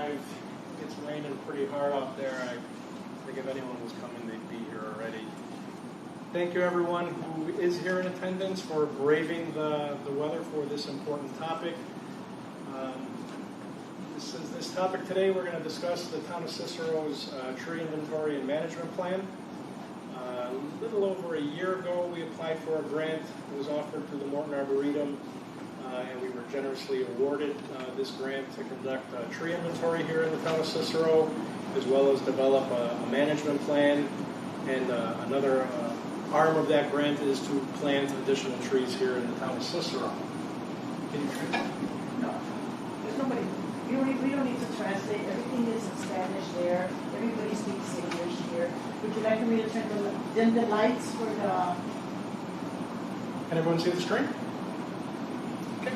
arrived. It's raining pretty hard out there. I think if anyone was coming, they'd be here already. Thank you, everyone who is here in attendance, for braving the weather for this important topic. This topic today, we're going to discuss the Town of Cicero's tree inventory and management plan. A little over a year ago, we applied for a grant that was offered through the Morton Arboretum, and we were generously awarded this grant to conduct a tree inventory here in the Town of Cicero, as well as develop a management plan. And another arm of that grant is to plant additional trees here in the Town of Cicero. Can you translate? No. There's nobody. We don't need to translate. Everything is in Spanish there. Everybody speaks English here. Would you like me to dim the lights for the... Can everyone see the screen? Okay.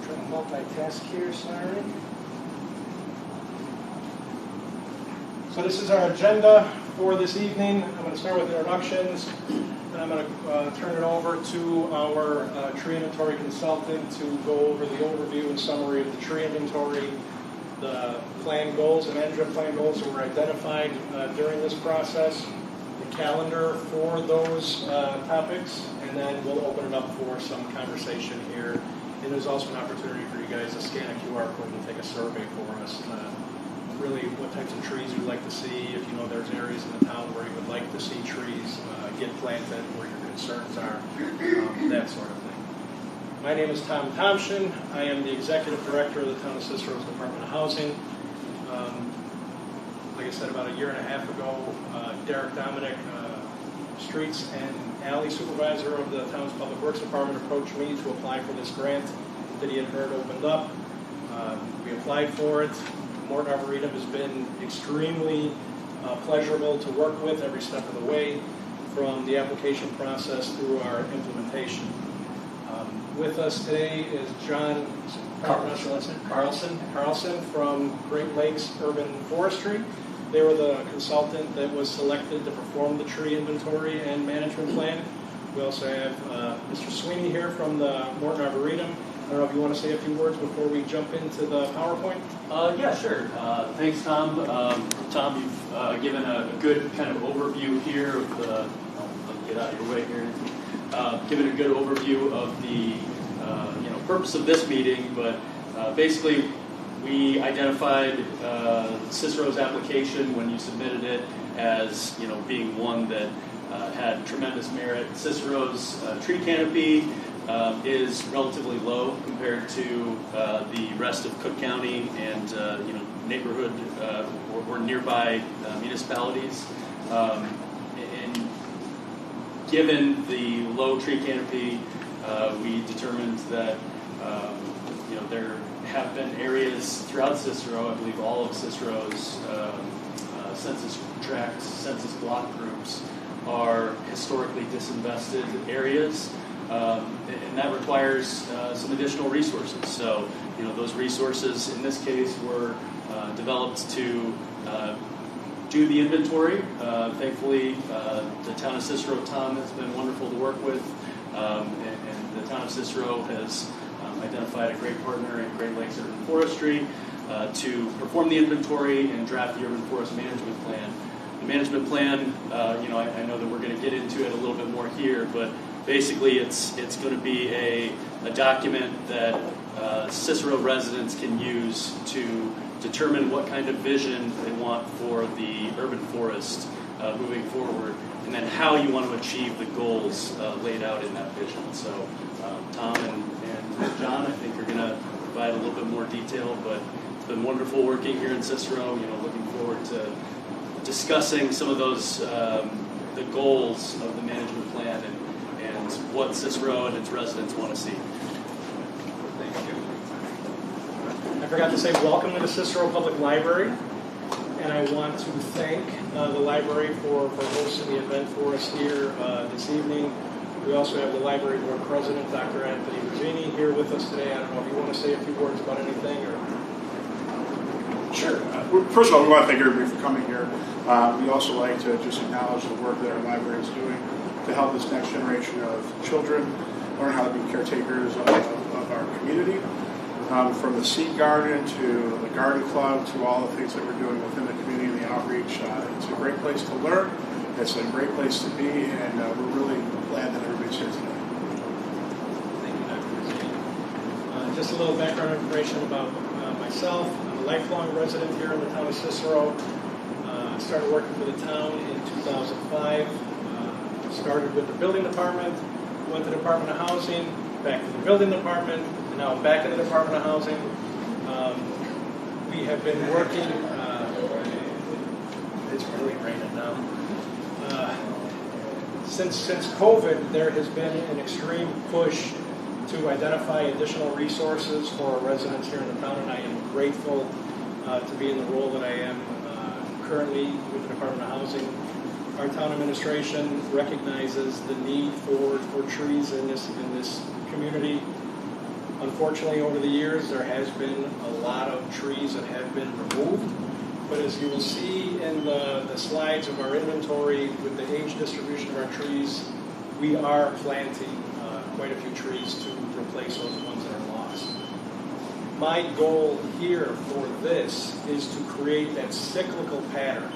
Trying to multitask here, sorry. So this is our agenda for this evening. I'm going to start with introductions, and I'm going to turn it over to our tree inventory consultant to go over the overview and summary of the tree inventory, the plan goals and management plan goals that were identified during this process, the calendar for those topics, and then we'll open it up for some conversation here. And there's also an opportunity for you guys to scan a QR code and take a survey for us. Really what types of trees you'd like to see, if you know there's areas in the town where you would like to see trees get planted, where your concerns are, that sort of thing. My name is Tom Thompson. I am the Executive Director of the Town of Cicero's Department of Housing. Like I said, about a year and a half ago, Derek Dominick, Streets and Alley Supervisor of the town's Public Works Department, approached me to apply for this grant that he had heard opened up. We applied for it. Morton Arboretum has been extremely pleasurable to work with every step of the way, from the application process through our implementation. With us today is John Carlson from Great Lakes Urban Forestry. They were the consultant that was selected to perform the tree inventory and management plan. We also have Mr. Sweeney here from the Morton Arboretum. I don't know if you want to say a few words before we jump into the PowerPoint. Yeah, sure. Thanks, Tom. Tom, you've given a good kind of overview here of the. Let me get out of your way here. Given a good overview of the purpose of this meeting, but basically we identified Cicero's application when you submitted it as being one that had tremendous merit. Cicero's tree canopy is relatively low compared to the rest of Cook County and neighborhood or nearby municipalities. And given the low tree canopy, we determined that there have been areas throughout Cicero, I believe all of Cicero's census tracts, census block groups are historically disinvested areas. And that requires some additional resources. So, those resources in this case were developed to do the inventory. Thankfully, the Town of Cicero, Tom, has been wonderful to work with, and the Town of Cicero has identified a great partner in Great Lakes Urban Forestry to perform the inventory and draft the urban forest management plan. The management plan, I know that we're going to get into it a little bit more here, but basically it's going to be a document that Cicero residents can use to determine what kind of vision they want for the urban forest moving forward, and then how you want to achieve the goals laid out in that vision. So Tom and John, I think, are going to provide a little bit more detail, but it's been wonderful working here in Cicero. Looking forward to discussing some of those the goals of the management plan and what Cicero and its residents want to see. Thank you. I forgot to say welcome to the Cicero Public Library, and I want to thank the library for hosting the event for us here this evening. We also have the library board president, Dr. Anthony Rizzini, here with us today. I don't know if you want to say a few words about anything or. Sure. First of all, we want to thank everybody for coming here. We also like to just acknowledge the work that our library is doing to help this next generation of children learn how to be caretakers of our community. from the seed garden to the garden club to all the things that we're doing within the community and the outreach. It's a great place to learn. It's a great place to be, and we're really glad that everybody's here today. Thank you, Dr. Zane. Just a little background information about myself. I'm a lifelong resident here in the town of Cicero. I started working for the town in 2005. Started with the building department, went to the Department of Housing, back to the building department, and now I'm back in the Department of Housing. We have been working, it's really raining now. Since COVID, there has been an extreme push to identify additional resources for our residents here in the town, and I am grateful to be in the role that I am currently with the Department of Housing. Our town administration recognizes the need for trees in this community. Unfortunately, over the years, there has been a lot of trees that have been removed. But as you will see in the slides of our inventory with the age distribution of our trees, we are planting quite a few trees to replace those ones that are lost. My goal here for this is to create that cyclical pattern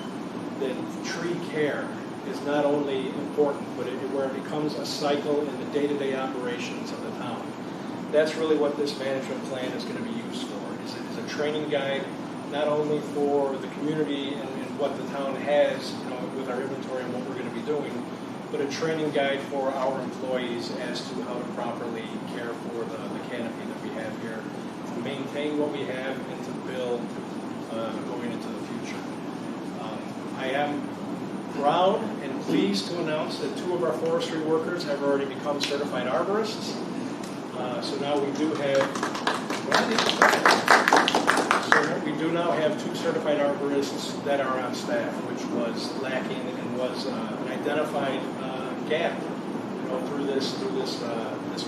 that tree care is not only important, but where it becomes a cycle in the day-to-day operations of the town. That's really what this management plan is going to be used for, is a training guide, not only for the community and what the town has, with our inventory and what we're going to be doing, but a training guide for our employees as to how to properly care for the canopy that we have here, to maintain what we have and to build going into the future. I am proud and pleased to announce that 2 of our forestry workers have already become certified arborists. So now we do now have 2 certified arborists that are on staff, which was lacking and was an identified gap, through this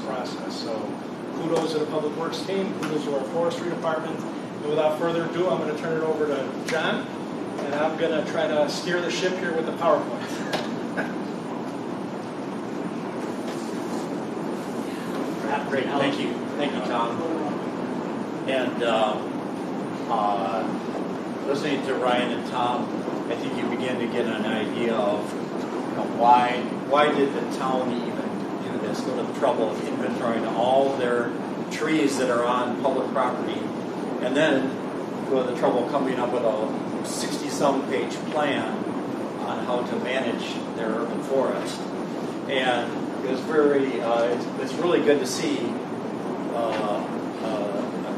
process. So kudos to the Public Works team, kudos to our forestry department. And without further ado, I'm going to turn it over to John, and I'm going to try to steer the ship here with the PowerPoint. Great, thank you, Tom. And listening to Ryan and Tom, I think you begin to get an idea of why did the town even do this? Go to the trouble of inventorying all their trees that are on public property, and then go to the trouble of coming up with a 60-some page plan on how to manage their urban forest. And it was it's really good to see a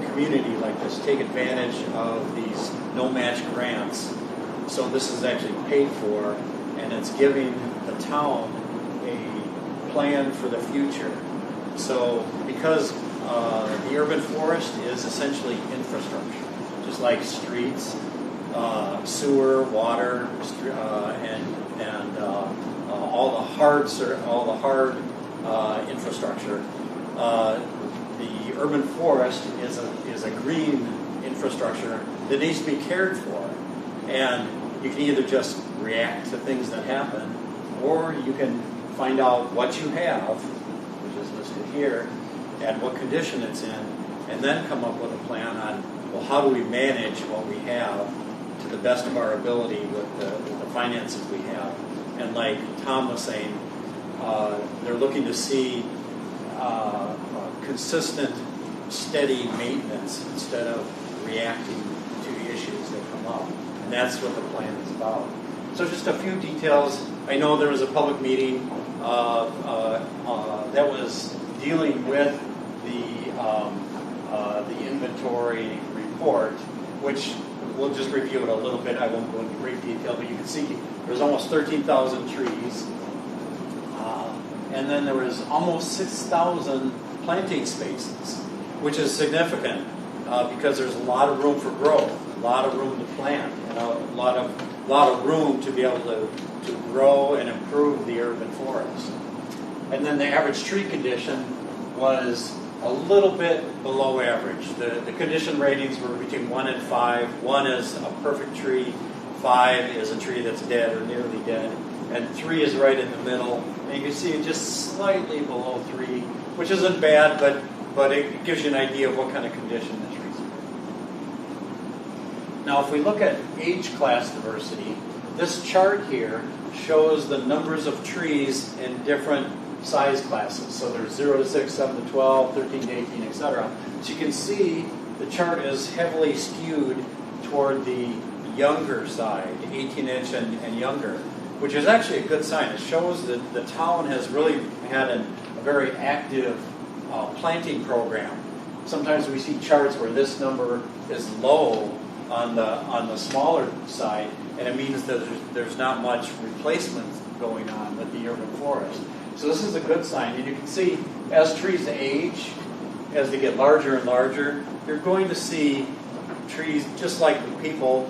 community like this take advantage of these no-match grants. So this is actually paid for, and it's giving the town a plan for the future. So because the urban forest is essentially infrastructure, just like streets, sewer, water, and all the hard infrastructure. The urban forest is a green infrastructure that needs to be cared for, and you can either just react to things that happen, or you can find out what you have, which is listed here, and what condition it's in, and then come up with a plan on, well, how do we manage what we have to the best of our ability with the finances we have. And like Tom was saying, they're looking to see consistent, steady maintenance instead of reacting to the issues that come up. And that's what the plan is about. So just a few details. I know there was a public meeting that was dealing with the inventory report, which we'll just review it a little bit. I won't go into great detail, but you can see there's almost 13,000 trees. And then there was almost 6,000 planting spaces, which is significant because there's a lot of room for growth, a lot of room to plant, a lot of room to be able to grow and improve the urban forest. And then the average tree condition was a little bit below average. The condition ratings were between 1 and 5. 1 is a perfect tree, 5 is a tree that's dead or nearly dead, and 3 is right in the middle. And you can see it just slightly below 3, which isn't bad, but but it gives you an idea of what kind of condition the trees are in. Now, if we look at age class diversity, this chart here shows the numbers of trees in different size classes. So there's 0 to 6, 7 to 12, 13 to 18, etc. So you can see the chart is heavily skewed toward the younger side, 18-inch and younger, which is actually a good sign. It shows that the town has really had a very active planting program. Sometimes we see charts where this number is low on the smaller side, and it means that there's not much replacement going on with the urban forest. So this is a good sign, and you can see as trees age, as they get larger and larger, you're going to see trees, just like people,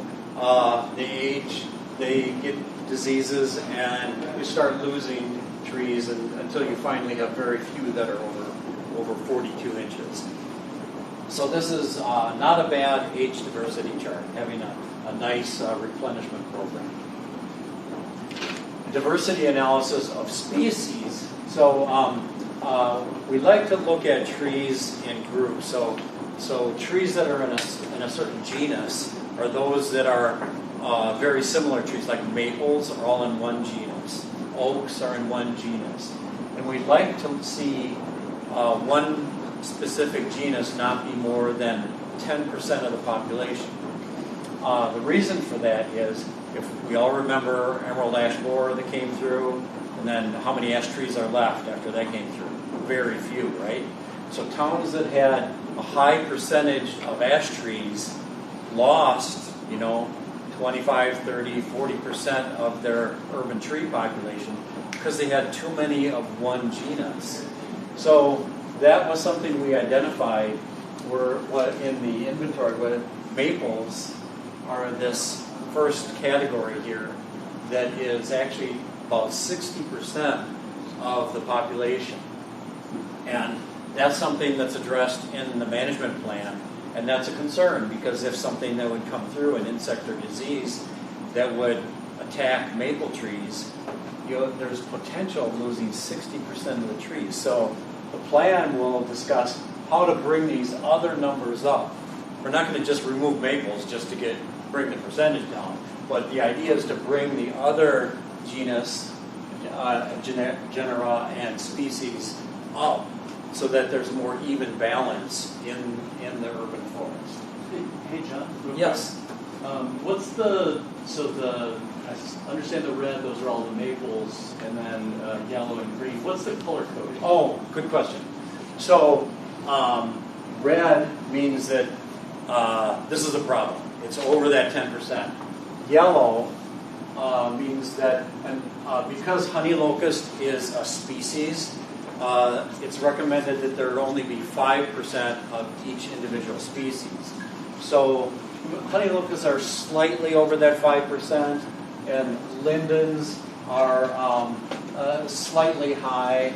they age, they get diseases, and you start losing trees until you finally have very few that are over 42 inches. So this is not a bad age diversity chart, having a nice replenishment program. Diversity analysis of species. So we like to look at trees in groups. So trees that are in a certain genus are those that are very similar trees, like maples are all in one genus. Oaks are in one genus. And we'd like to see one specific genus not be more than 10% of the population. The reason for that is, if we all remember emerald ash borer that came through, and then how many ash trees are left after that came through? Very few, right? So towns that had a high percentage of ash trees lost, 25, 30, 40% of their urban tree population because they had too many of one genus. So that was something we identified what in the inventory, where maples are this first category here that is actually about 60% of the population. And that's something that's addressed in the management plan, and that's a concern, because if something that would come through, an insect or disease that would attack maple trees, there's potential of losing 60% of the trees. So the plan will discuss how to bring these other numbers up. We're not going to just remove maples just to bring the percentage down, but the idea is to bring the other genus, genera, and species up so that there's more even balance in the urban forest. Hey John. Yes. I understand the red, those are all the maples, and then yellow and green. What's the color code? Oh, good question. So red means that this is a problem. It's over that 10%. Yellow means that, because honey locust is a species, it's recommended that there only be 5% of each individual species. So honey locusts are slightly over that 5%, and lindens are slightly high.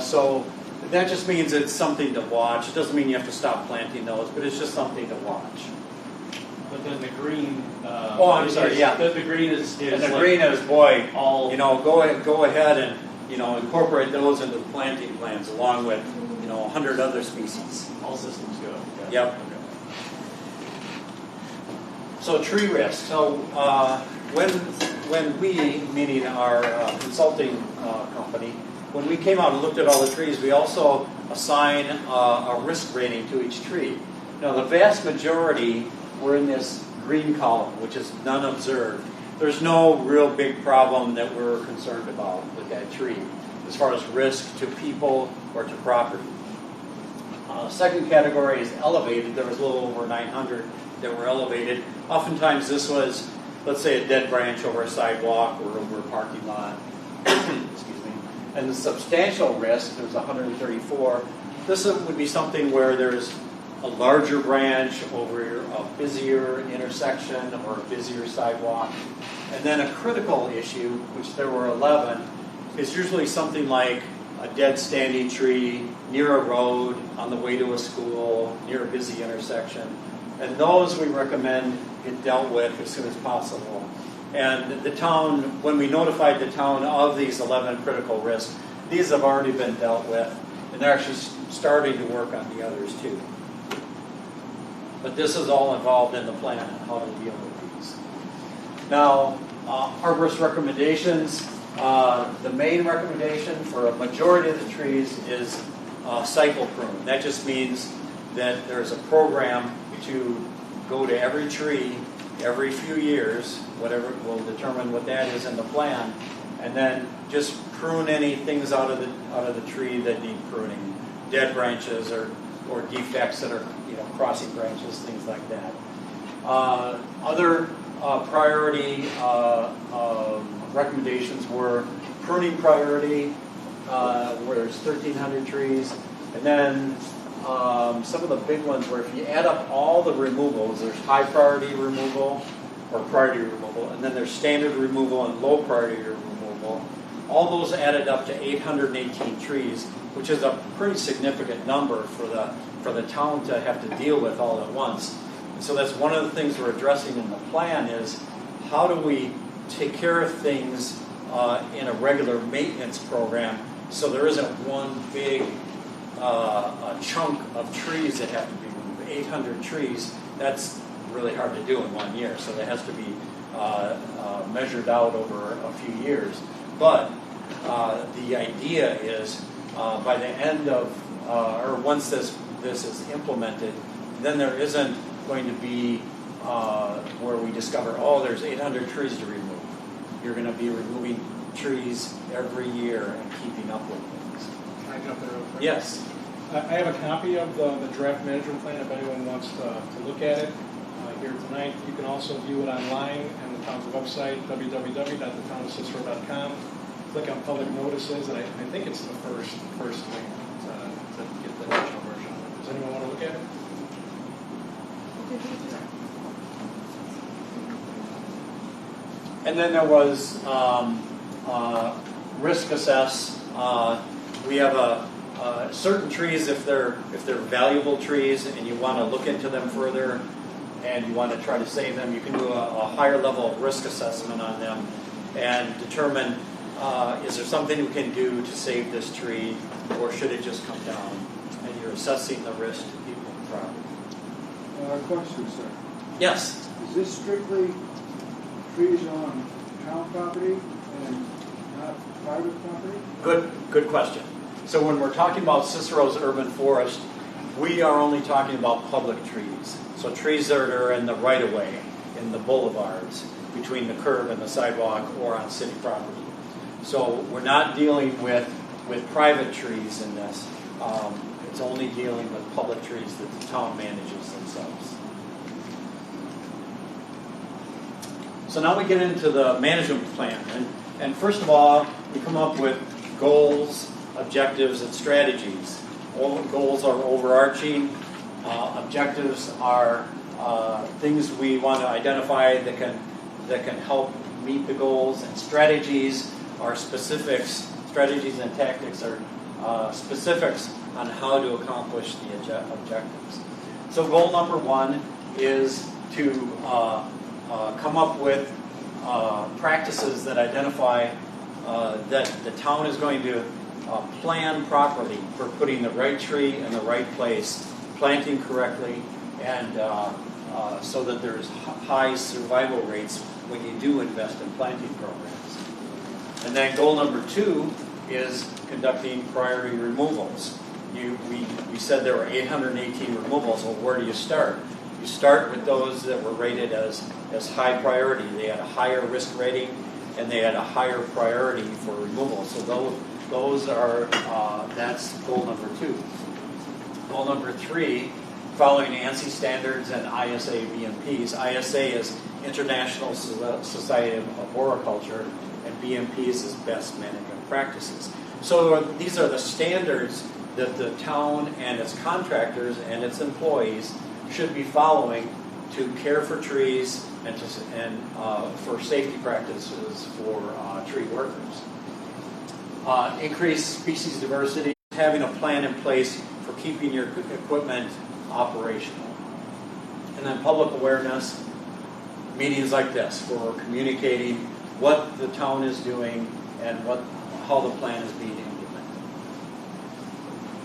So that just means it's something to watch. It doesn't mean you have to stop planting those, but it's just something to watch. But then the green. I'm sorry. Yeah, the green is and the like green is all. Go ahead and incorporate those into the planting plans along with 100 other species. All systems go. Okay. Yep. So tree risk. So when we, meaning our consulting company, when we came out and looked at all the trees, we also assign a risk rating to each tree. Now the vast majority were in this green column, which is none observed. There's no real big problem that we're concerned about with that tree as far as risk to people or to property. Second category is elevated. There was a little over 900 that were elevated. Oftentimes this was, let's say, a dead branch over a sidewalk or over a parking lot. Excuse me. And the substantial risk, there's 134. This would be something where there's a larger branch over a busier intersection or a busier sidewalk. And then a critical issue, which there were 11, is usually something like a dead standing tree near a road, on the way to a school, near a busy intersection. And those we recommend get dealt with as soon as possible. And the town, when we notified the town of these 11 critical risks, these have already been dealt with. And they're actually starting to work on the others too. But this is all involved in the plan and how to deal with these. Now, arborist recommendations. The main recommendation for a majority of the trees is cycle prune. That just means that there's a program to go to every tree every few years, whatever will determine what that is in the plan, and then just prune any things out of the tree that need pruning, dead branches or defects that are crossing branches, things like that. Other priority recommendations were pruning priority, where there's 1,300 trees, and then some of the big ones where if you add up all the removals, there's high priority removal or priority removal, and then there's standard removal and low priority removal. All those added up to 818 trees, which is a pretty significant number for the town to have to deal with all at once. And so that's one of the things we're addressing in the plan is how do we take care of things in a regular maintenance program so there isn't one big chunk of trees that have to be removed. 800 trees, that's really hard to do in 1 year, so that has to be measured out over a few years. But the idea is by the end of, or once this is implemented, then there isn't going to be where we discover, oh, there's 800 trees to remove. You're going to be removing trees every year and keeping up with things. Can I jump in real quick? Yes. I have a copy of the draft management plan if anyone wants to look at it here tonight. You can also view it online on the town's website, www.thetownofcicero.com. Click on public notices, and I think it's the first link to get the original version. Does anyone want to look at it? And then there was risk assess. We have certain trees, if they're valuable trees and you want to look into them further and you want to try to save them, you can do a higher level of risk assessment on them and determine is there something we can do to save this tree or should it just come down? And you're assessing the risk to people and property. Question, sir. Yes. Is this strictly trees on town property and not private property? Good question. So when we're talking about Cicero's urban forest, we are only talking about public trees. So trees that are in the right-of-way, in the boulevards, between the curb and the sidewalk or on city property. So we're not dealing with private trees in this. It's only dealing with public trees that the town manages themselves. So now we get into the management plan. And first of all, we come up with goals, objectives, and strategies. All goals are overarching. Objectives are things we want to identify that can help meet the goals, and strategies are specifics. Strategies and tactics are specifics on how to accomplish the objectives. So goal number one is to come up with practices that identify that the town is going to plan properly for putting the right tree in the right place, planting correctly, and so that there's high survival rates when you do invest in planting programs. And then goal number two is conducting priority removals. We said there were 818 removals. Well, where do you start? You start with those that were rated as high priority. They had a higher risk rating and they had a higher priority for removal. So those are, that's goal number two. Goal number three, following ANSI standards and ISA BMPs. ISA is International Society of Arboriculture, and BMPs is Best Management Practices. So these are the standards that the town and its contractors and its employees should be following to care for trees and for safety practices for tree workers. Increase species diversity, having a plan in place for keeping your equipment operational. And then public awareness, meetings like this where we're communicating what the town is doing and how the plan is being implemented.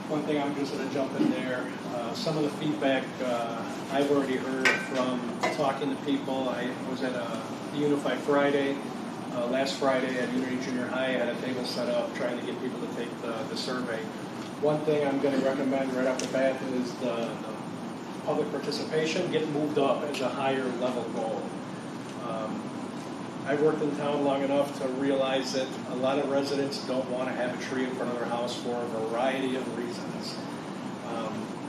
One thing I'm just going to jump in there. Some of the feedback I've already heard from talking to people. I was at a Unify Friday last Friday at Unity Junior High. I had a table set up trying to get people to take the survey. One thing I'm going to recommend right off the bat is the public participation get moved up as a higher level goal. I've worked in town long enough to realize that a lot of residents don't want to have a tree in front of their house for a variety of reasons.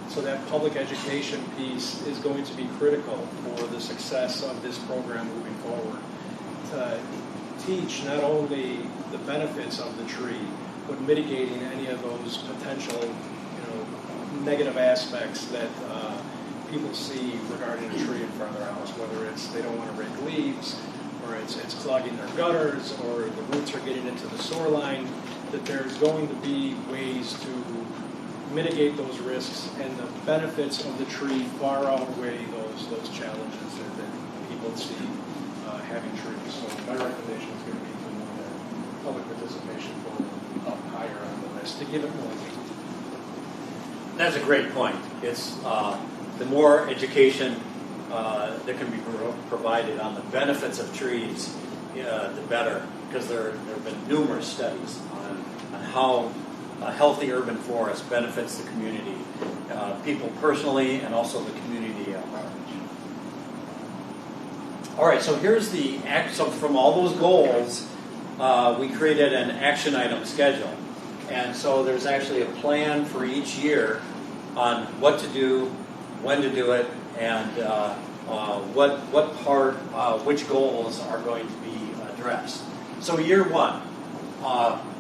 So that public education piece is going to be critical for the success of this program moving forward. To teach not only the benefits of the tree, but mitigating any of those potential, negative aspects that people see regarding a tree in front of their house, whether it's they don't want to rake leaves, or it's clogging their gutters, or the roots are getting into the sewer line, that there's going to be ways to mitigate those risks, and the benefits of the tree far outweigh those challenges that people see having trees. So my recommendation is going to be to move that public participation goal up higher on the list to give it more weight. That's a great point. It's the more education that can be provided on the benefits of trees, the better, because there have been numerous studies on how a healthy urban forest benefits the community, people personally, and also the community at large. All right, so here's so from all those goals, we created an action item schedule. And so there's actually a plan for each year on what to do, when to do it, and which goals are going to be addressed. So year one,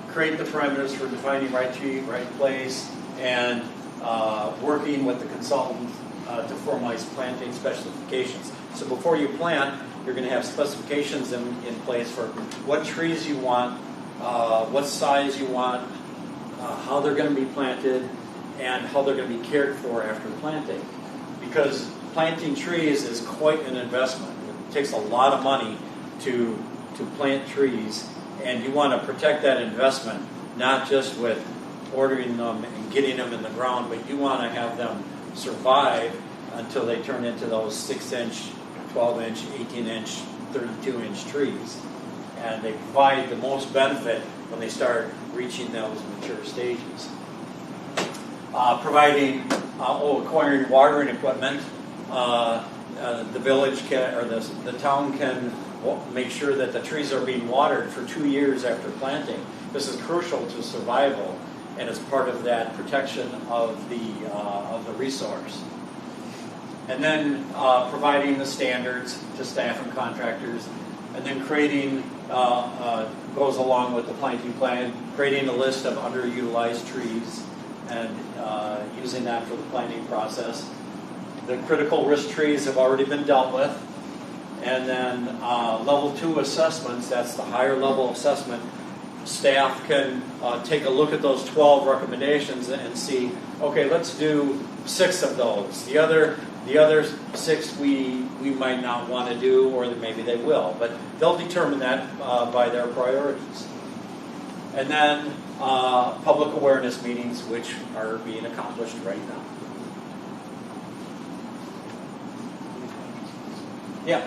create the parameters for defining right tree, right place, and working with the consultant to formalize planting specifications. So before you plant, you're going to have specifications in place for what trees you want, what size you want, how they're going to be planted, and how they're going to be cared for after planting. Because planting trees is quite an investment. It takes a lot of money to plant trees, and you want to protect that investment, not just with ordering them and getting them in the ground, but you want to have them survive until they turn into those 6-inch, 12-inch, 18-inch, 32-inch trees. And they provide the most benefit when they start reaching those mature stages. Acquiring watering equipment. The village the town can make sure that the trees are being watered for 2 years after planting. This is crucial to survival, and it's part of that protection of the resource. And then providing the standards to staff and contractors, and then creating goes along with the planting plan, creating a list of underutilized trees and using that for the planting process. The critical risk trees have already been dealt with. And then level 2 assessments, that's the higher level assessment. Staff can take a look at those 12 recommendations and see, okay, let's do 6 of those. The other 6 we might not want to do, or maybe they will, but they'll determine that by their priorities. And then public awareness meetings, which are being accomplished right now. Yeah.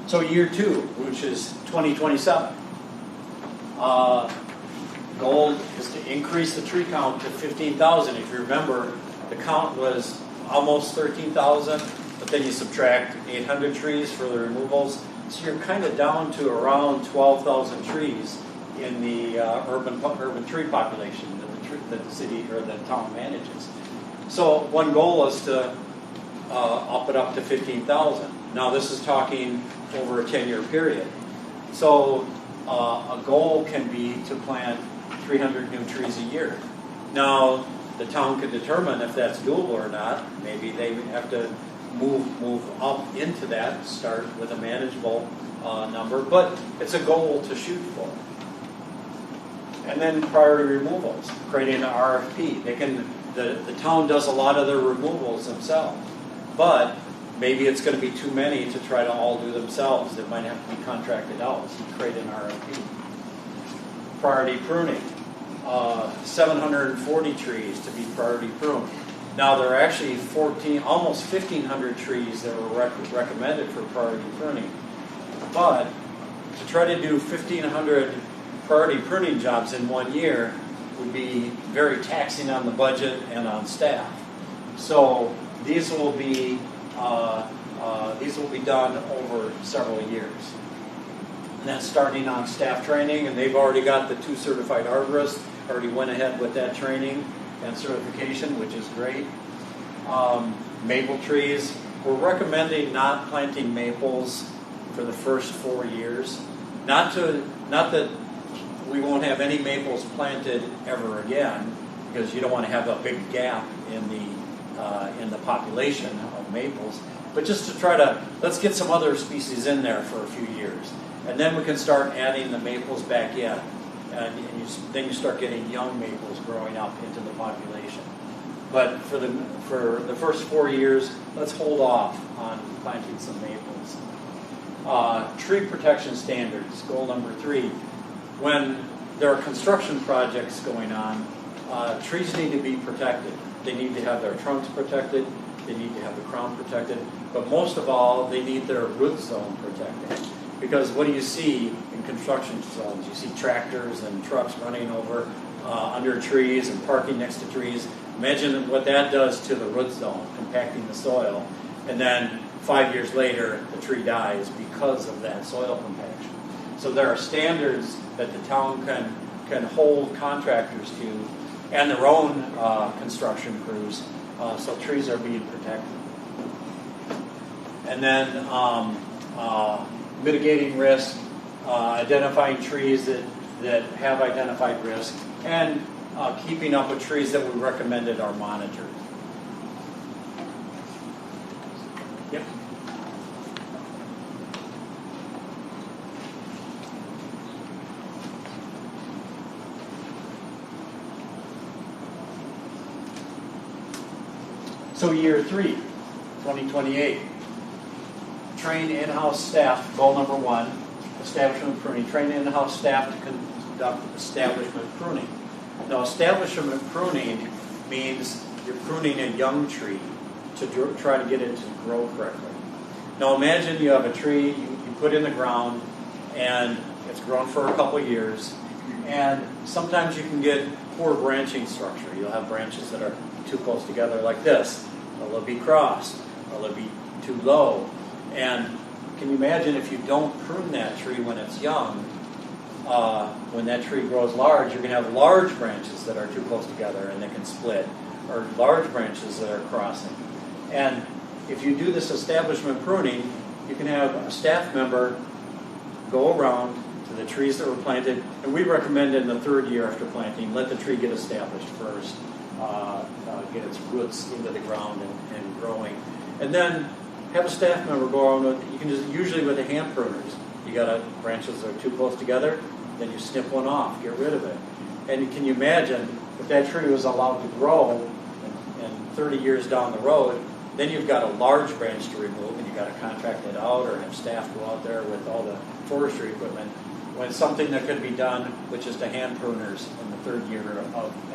So year 2, which is 2027, goal is to increase the tree count to 15,000. If you remember, the count was almost 13,000, but then you subtract 800 trees for the removals. So you're kind of down to around 12,000 trees in the urban tree population that the city or the town manages. So one goal is to up it up to 15,000. Now this is talking over a 10-year period. So a goal can be to plant 300 new trees a year. Now the town can determine if that's doable or not. Maybe they have to move up into that, start with a manageable number, but it's a goal to shoot for. And then priority removals, creating an RFP. The town does a lot of their removals themselves, but maybe it's going to be too many to try to all do themselves. It might have to be contracted out. So you create an RFP. Priority pruning. 740 trees to be priority pruned. Now there are actually almost 1,500 trees that were recommended for priority pruning. But to try to do 1,500 priority pruning jobs in 1 year would be very taxing on the budget and on staff. So these will be done over several years. And that's starting on staff training, and they've already got the 2 certified arborists, already went ahead with that training and certification, which is great. Maple trees, we're recommending not planting maples for the first 4 years. Not that we won't have any maples planted ever again, because you don't want to have a big gap in the population of maples, but just to try to, let's get some other species in there for a few years. And then we can start adding the maples back in. And then you start getting young maples growing up into the population. But for the first 4 years, let's hold off on planting some maples. Tree protection standards, goal number 3. When there are construction projects going on, trees need to be protected. They need to have their trunks protected. They need to have the crown protected. But most of all, they need their root zone protected. Because what do you see in construction zones? You see tractors and trucks running over under trees and parking next to trees. Imagine what that does to the root zone, compacting the soil. And then 5 years later, the tree dies because of that soil compaction. So there are standards that the town can hold contractors to and their own construction crews, so trees are being protected. And then mitigating risk, identifying trees that have identified risk, and keeping up with trees that we recommended are monitored. Yep. So year 3, 2028. Train in-house staff, goal number 1, establishment pruning. Train in-house staff to conduct establishment pruning. Now, establishment pruning means you're pruning a young tree to try to get it to grow correctly. Now, imagine you have a tree you put in the ground and it's grown for a couple years, and sometimes you can get poor branching structure. You'll have branches that are too close together like this, or they'll be crossed, or they'll be too low. And can you imagine if you don't prune that tree when it's young, when that tree grows large, you're going to have large branches that are too close together and they can split, or large branches that are crossing. And if you do this establishment pruning, you can have a staff member go around to the trees that were planted, and we recommend in the 3rd year after planting, let the tree get established first, get its roots into the ground and growing. And then have a staff member go around with, you can just, usually with the hand pruners, you got branches that are too close together, then you snip one off, get rid of it. And can you imagine if that tree was allowed to grow and 30 years down the road, then you've got a large branch to remove and you've got to contract it out or have staff go out there with all the forestry equipment, when something that could be done with just a hand pruners in the 3rd year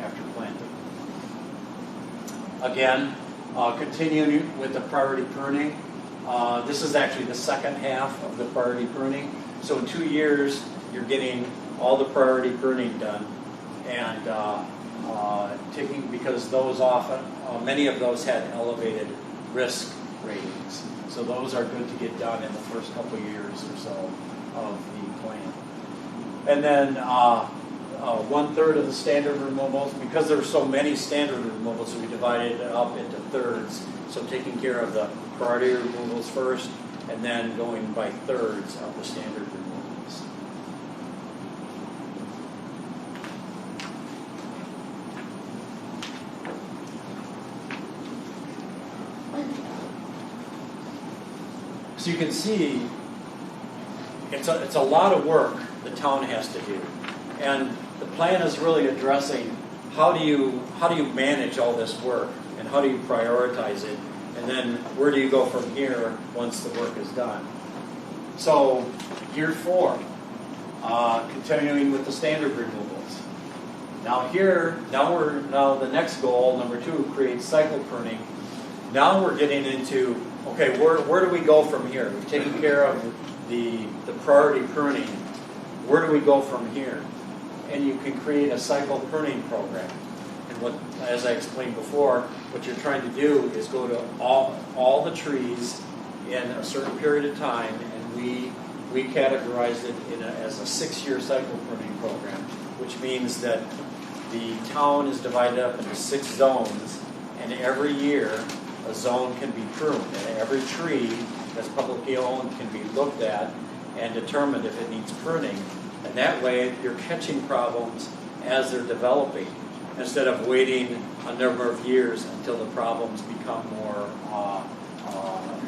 after planting. Again, continuing with the priority pruning. This is actually the second half of the priority pruning. So in 2 years, you're getting all the priority pruning done, and because those often, many of those had elevated risk ratings. So those are good to get done in the first couple of years or so of the plan. And then 1/3 of the standard removals, because there were so many standard removals, we divided it up into thirds. So taking care of the priority removals first, and then going by thirds of the standard removals. So you can see, it's a lot of work the town has to do, and the plan is really addressing how do you manage all this work, and how do you prioritize it, And then where do you go from here once the work is done? So year 4, continuing with the standard removals. Now the next goal, number 2, create cycle pruning. Now we're getting into, okay, where do we go from here? We've taken care of the priority pruning. Where do we go from here? And you can create a cycle pruning program. And what, as I explained before, what you're trying to do is go to all the trees in a certain period of time, and we categorized it as a 6-year cycle pruning program, which means that the town is divided up into 6 zones, and every year a zone can be pruned, and every tree that's publicly owned can be looked at and determined if it needs pruning. And that way you're catching problems as they're developing, instead of waiting a number of years until the problems become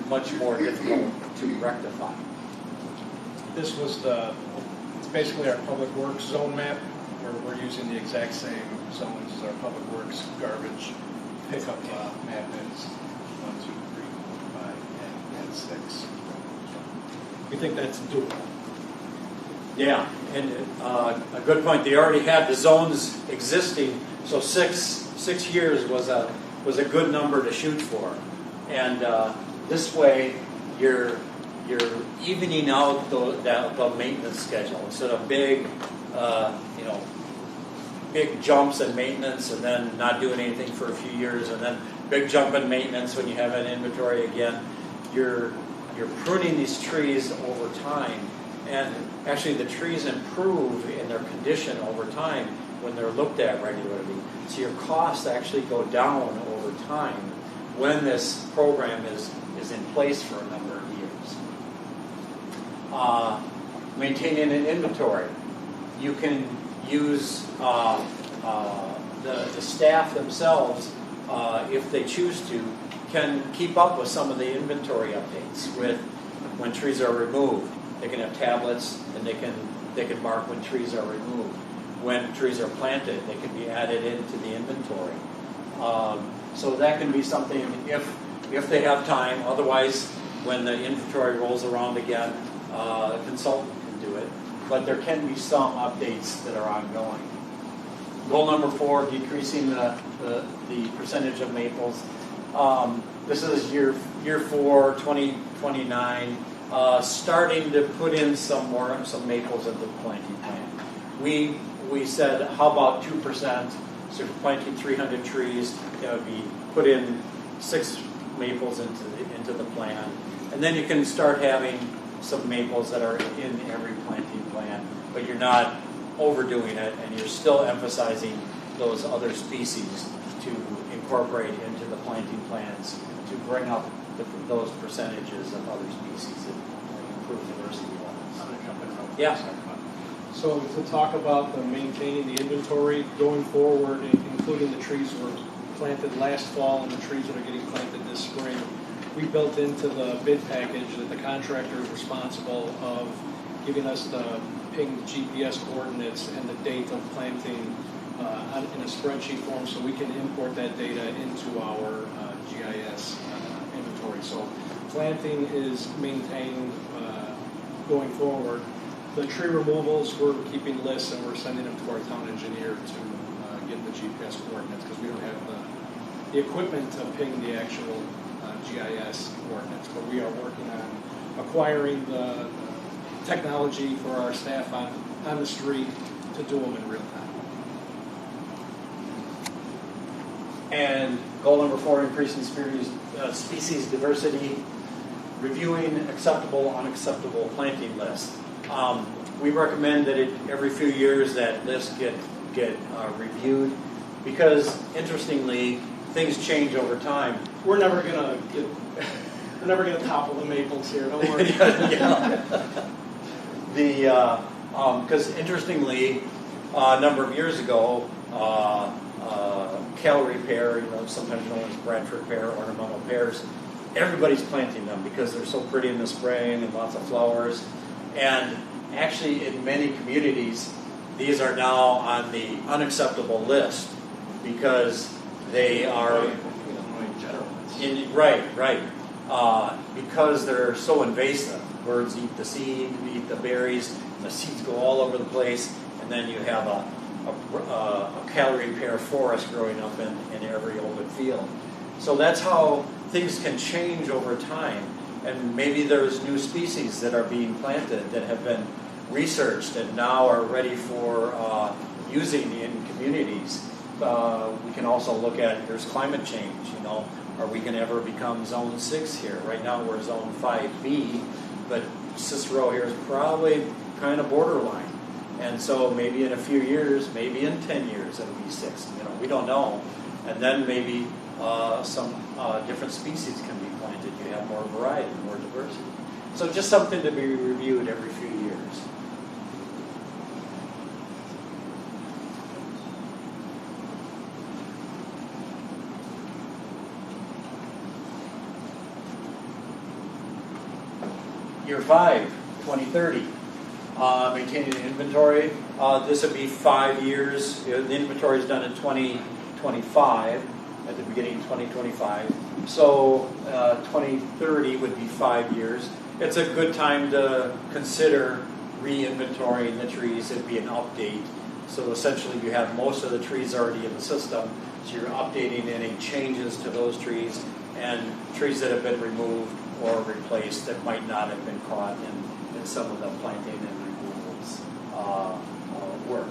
much more difficult to rectify. This was it's basically our public works zone map, where we're using the exact same zones as our public works garbage pickup map is 1, 2, 3, 4, 5, and 6. We think that's doable. Yeah, and a good point. They already had the zones existing, so six years was a good number to shoot for, and this way you're evening out the maintenance schedule instead of big jumps in maintenance and then not doing anything for a few years and then big jump in maintenance when you have an inventory again. You're pruning these trees over time, and actually the trees improve in their condition over time when they're looked at regularly. So your costs actually go down over time when this program is in place for a number of years. Maintaining an inventory. You can use the staff themselves, if they choose to, can keep up with some of the inventory updates with when trees are removed. They can have tablets, and they can mark when trees are removed. When trees are planted, they can be added into the inventory. So that can be something if they have time. Otherwise, when the inventory rolls around again, a consultant can do it. But there can be some updates that are ongoing. Goal number 4, decreasing the percentage of maples. This is year 4, 2029. Starting to put in some maples into the planting plan. We said, how about 2%? So if you're planting 300 trees, that would be put in 6 maples into the plan, and then you can start having some maples that are in every planting plan, but you're not overdoing it, and you're still emphasizing those other species to incorporate into the planting plans to bring up those percentages of other species that improve diversity levels. I'm going to jump in real quick. Yeah. So to talk about the maintaining the inventory going forward, including the trees that were planted last fall and the trees that are getting planted this spring, we built into the bid package that the contractor is responsible of giving us the ping GPS coordinates and the date of planting in a spreadsheet form, so we can import that data into our GIS inventory. So planting is maintained going forward. The tree removals, we're keeping lists and we're sending them to our town engineer to get the GPS coordinates, because we don't have the equipment to ping the actual GIS coordinates. But we are working on acquiring the technology for our staff on the street to do them in real time. And goal number 4, increasing species diversity, reviewing acceptable, unacceptable planting lists. We recommend that every few years that list get reviewed, because interestingly, things change over time. We're never gonna topple the maples here. Don't worry. Because interestingly, a number of years ago, Callery pear, sometimes known as Bradford pear, ornamental pears, everybody's planting them because they're so pretty in the spring and lots of flowers. And actually, in many communities, these are now on the unacceptable list because they are. Right. Because they're so invasive. Birds eat the seed, eat the berries, the seeds go all over the place, and then you have a calorie pair forest growing up in every open field. So that's how things can change over time. And maybe there's new species that are being planted that have been researched and now are ready for using in communities. We can also look at, there's climate change, are we going to ever become zone 6 here? Right now we're zone 5B, but Cicero here is probably kind of borderline. And so maybe in a few years, maybe in 10 years it'll be 6, we don't know. And then maybe some different species can be planted. You have more variety, more diversity. So just something to be reviewed every few years. Year 5, 2030, maintaining an inventory. This would be 5 years. The inventory is done in 2025, at the beginning of 2025. So 2030 would be 5 years. It's a good time to consider re-inventorying the trees. It'd be an update. So essentially you have most of the trees already in the system. So you're updating any changes to those trees and trees that have been removed or replaced that might not have been caught in some of the planting and removals work.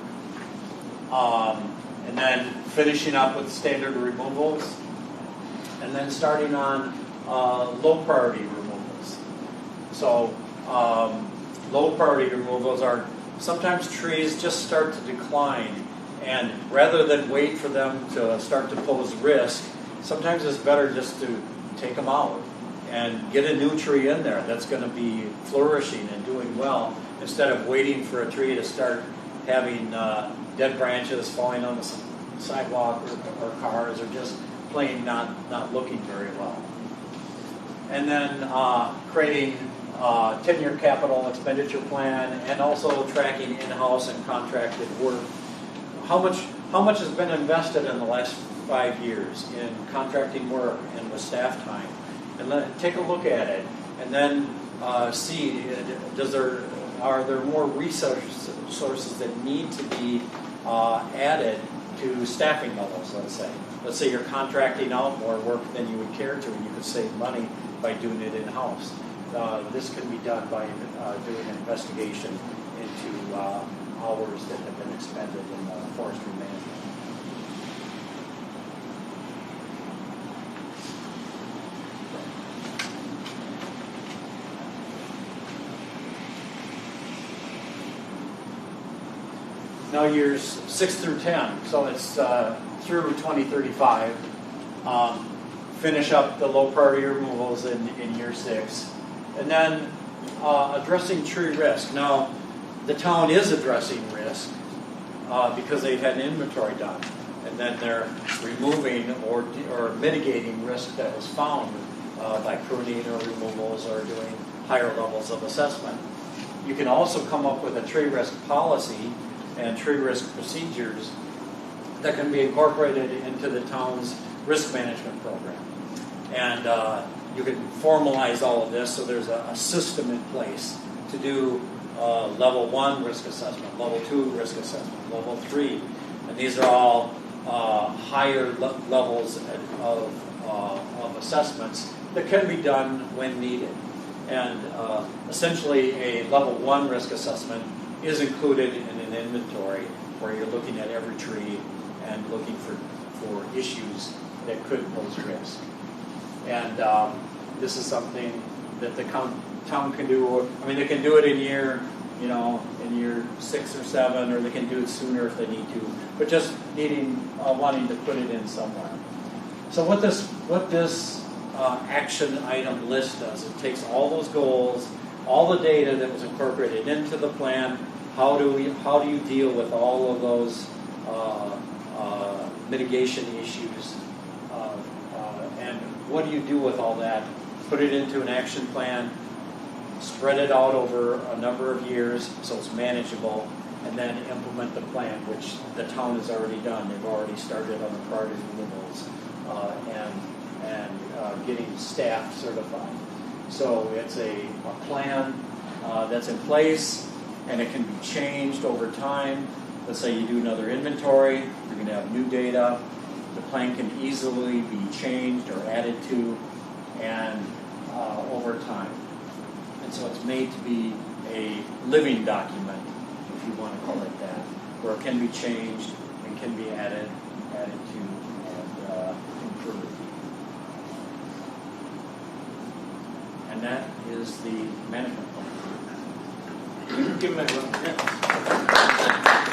And then finishing up with standard removals, and then starting on low priority removals. So low priority removals are sometimes trees just start to decline, and rather than wait for them to start to pose risk, sometimes it's better just to take them out and get a new tree in there that's going to be flourishing and doing well, instead of waiting for a tree to start having dead branches falling on the sidewalk or cars, or just plain not looking very well. And then creating 10-year capital expenditure plan, and also tracking in-house and contracted work. How much has been invested in the last 5 years in contracting work and with staff time? And take a look at it, and then see, are there more resources that need to be added to staffing levels, let's say. Let's say you're contracting out more work than you would care to, and you could save money by doing it in-house. This can be done by doing an investigation into hours that have been expended in forestry management. Now years 6 through 10, so it's through 2035. Finish up the low priority removals in year 6. And then addressing tree risk. Now, the town is addressing risk because they've had an inventory done. And then they're removing or mitigating risk that was found by pruning or removals or doing higher levels of assessment. You can also come up with a tree risk policy and tree risk procedures that can be incorporated into the town's risk management program. And you can formalize all of this, so there's a system in place to do level 1 risk assessment, level 2 risk assessment, level 3. And these are all higher levels of assessments that can be done when needed. And essentially a level 1 risk assessment is included in an inventory where you're looking at every tree and looking for issues that could pose risk. And this is something that the town can do. I mean, they can do it in year 6 or 7, or they can do it sooner if they need to. But just wanting to put it in somewhere. So what this action item list does, it takes all those goals, all the data that was incorporated into the plan. How do you deal with all of those mitigation issues, and what do you do with all that? Put it into an action plan, spread it out over a number of years so it's manageable, and then implement the plan, which the town has already done. They've already started on the priority removals, and getting staff certified. So it's a plan that's in place, and it can be changed over time. Let's say you do another inventory, you're going to have new data. The plan can easily be changed or added to, and over time. And so it's made to be a living document, if you want to call it that, where it can be changed and can be added to, and improved. And that is the management plan. Give them a round.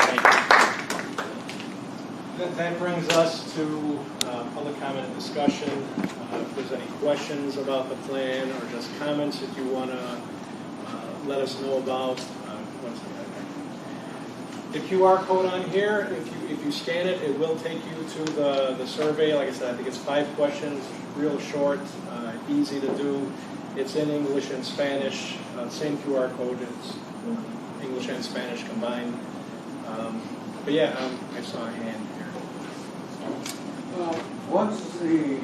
Thank you. That brings us to public comment and discussion. If there's any questions about the plan or just comments that you want to let us know about, one second. The QR code on here, if you scan it, it will take you to the survey. Like I said, I think it's 5 questions, real short, easy to do. It's in English and Spanish, same QR code, it's English and Spanish combined. But yeah, I saw a hand here. Once the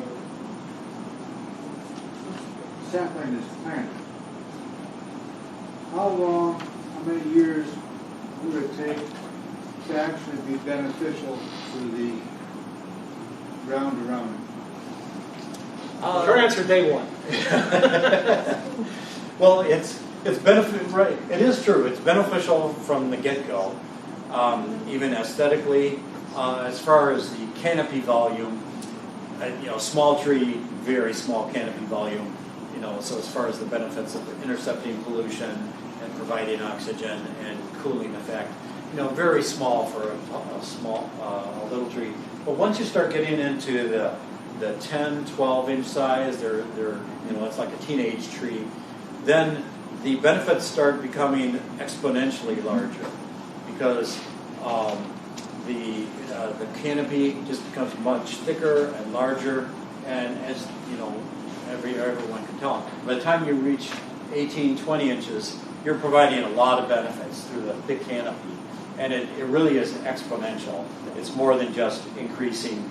sapling is planted, how long, how many years would it take to actually be beneficial to the ground around it? Your answer, day 1. Well, it's benefit, right? It is true. It's beneficial from the get-go, even aesthetically. As far as the canopy volume, small tree, very small canopy volume. So as far as the benefits of intercepting pollution and providing oxygen and cooling effect, very small for a small, a little tree. But once you start getting into the 10, 12-inch size, they're it's like a teenage tree. Then the benefits start becoming exponentially larger because the canopy just becomes much thicker and larger, and as everyone can tell, by the time you reach 18, 20 inches, you're providing a lot of benefits through the thick canopy, and it really is exponential. It's more than just increasing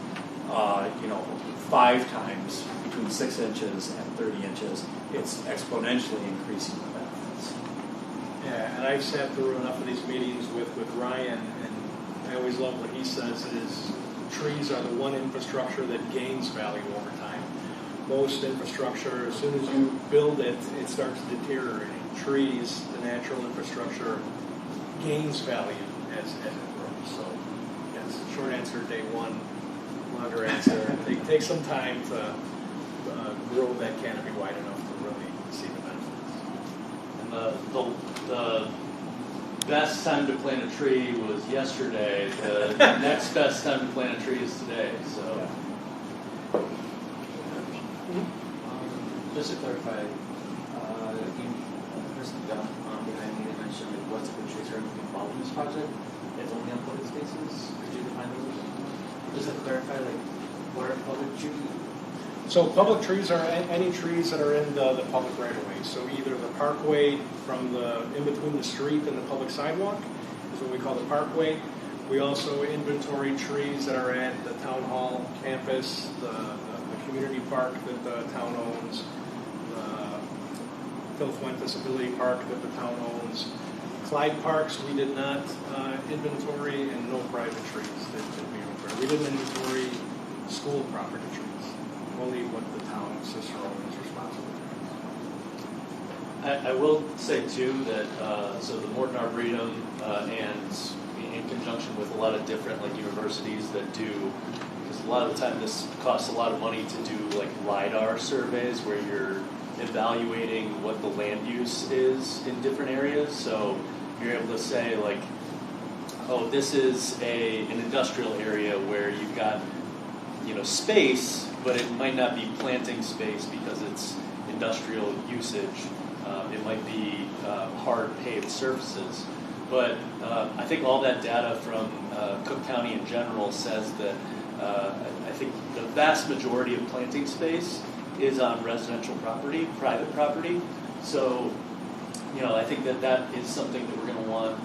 5 times between 6 inches and 30 inches. It's exponentially increasing the benefits. Yeah, and I've sat through enough of these meetings with Ryan, and I always love what he says is trees are the one infrastructure that gains value over time. Most infrastructure, as soon as you build it, it starts deteriorating. Trees, the natural infrastructure, gains value as it grows. So, yes, short answer, day 1. Longer answer, take some time to grow that canopy wide enough to really see the benefits. And the best time to plant a tree was yesterday. The next best time to plant a tree is today. So, just to clarify, the person behind me mentioned what type of trees are involved in this project. It's only on public spaces. Could you define those? Just to clarify, what are public trees? So public trees are any trees that are in the public right of way. So either the parkway from in between the street and the public sidewalk is what we call the parkway. We also inventory trees that are at the town hall campus, the community park that the town owns, the Phil Fuentes Disability Park that the town owns. Clyde Parks we did not inventory, and no private trees that we inventory. We didn't inventory school property trees. Only what the town of Cicero is responsible for. I will say too that so the Morton Arboretum and in conjunction with a lot of different universities that do, because a lot of the time this costs a lot of money to do LiDAR surveys where you're evaluating what the land use is in different areas. So you're able to say oh, this is an industrial area where you've got space, but it might not be planting space because it's industrial usage. It might be hard paved surfaces. But I think all that data from Cook County in general says that I think the vast majority of planting space is on residential property, private property. So, I think that is something that we're going to want,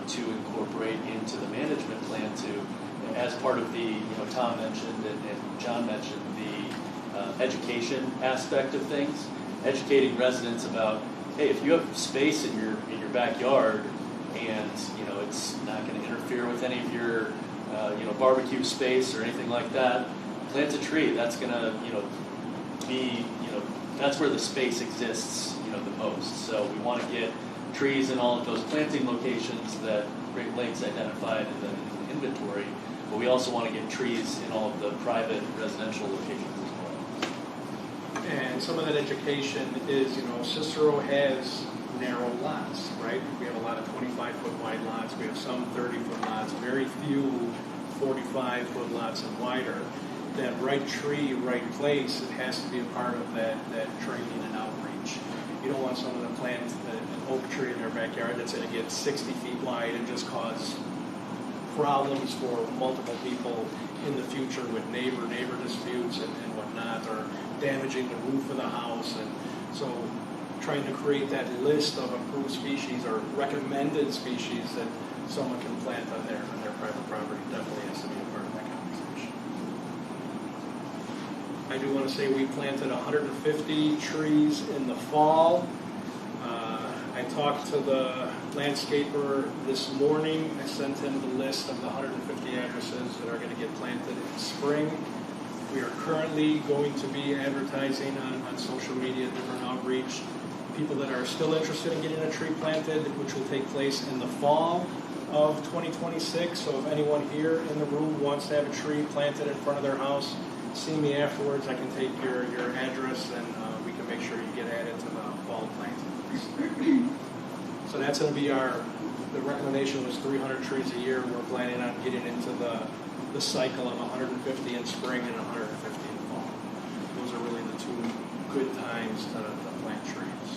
to incorporate into the management plan as part of the, Tom mentioned and John mentioned, the education aspect of things, educating residents about, hey, if you have space in your backyard and it's not going to interfere with any of your barbecue space or anything like that, plant a tree. That's going to be that's where the space exists the most. So we want to get trees in all of those planting locations that Great Lakes identified in the inventory, but we also want to get trees in all of the private residential locations as well. And some of that education is, Cicero has narrow lots, right? We have a lot of 25-foot wide lots. We have some 30-foot lots, very few 45-foot lots and wider. That right tree, right place, it has to be a part of that training and outreach. You don't want someone to plant an oak tree in their backyard that's going to get 60 feet wide and just cause problems for multiple people in the future with neighbor disputes and whatnot, or damaging the roof of the house. And so trying to create that list of approved species or recommended species that someone can plant on their private property definitely has to be a part of that conversation. I do want to say we planted 150 trees in the fall. I talked to the landscaper this morning. I sent him the list of the 150 addresses that are going to get planted in spring. We are currently going to be advertising on social media, different outreach. People that are still interested in getting a tree planted, which will take place in the fall of 2026. So if anyone here in the room wants to have a tree planted in front of their house, see me afterwards. I can take your address and we can make sure you get added to the fall plantings. So that's going to be the recommendation was 300 trees a year. We're planning on getting into the cycle of 150 in spring and 150 in fall. Those are really the two good times to plant trees.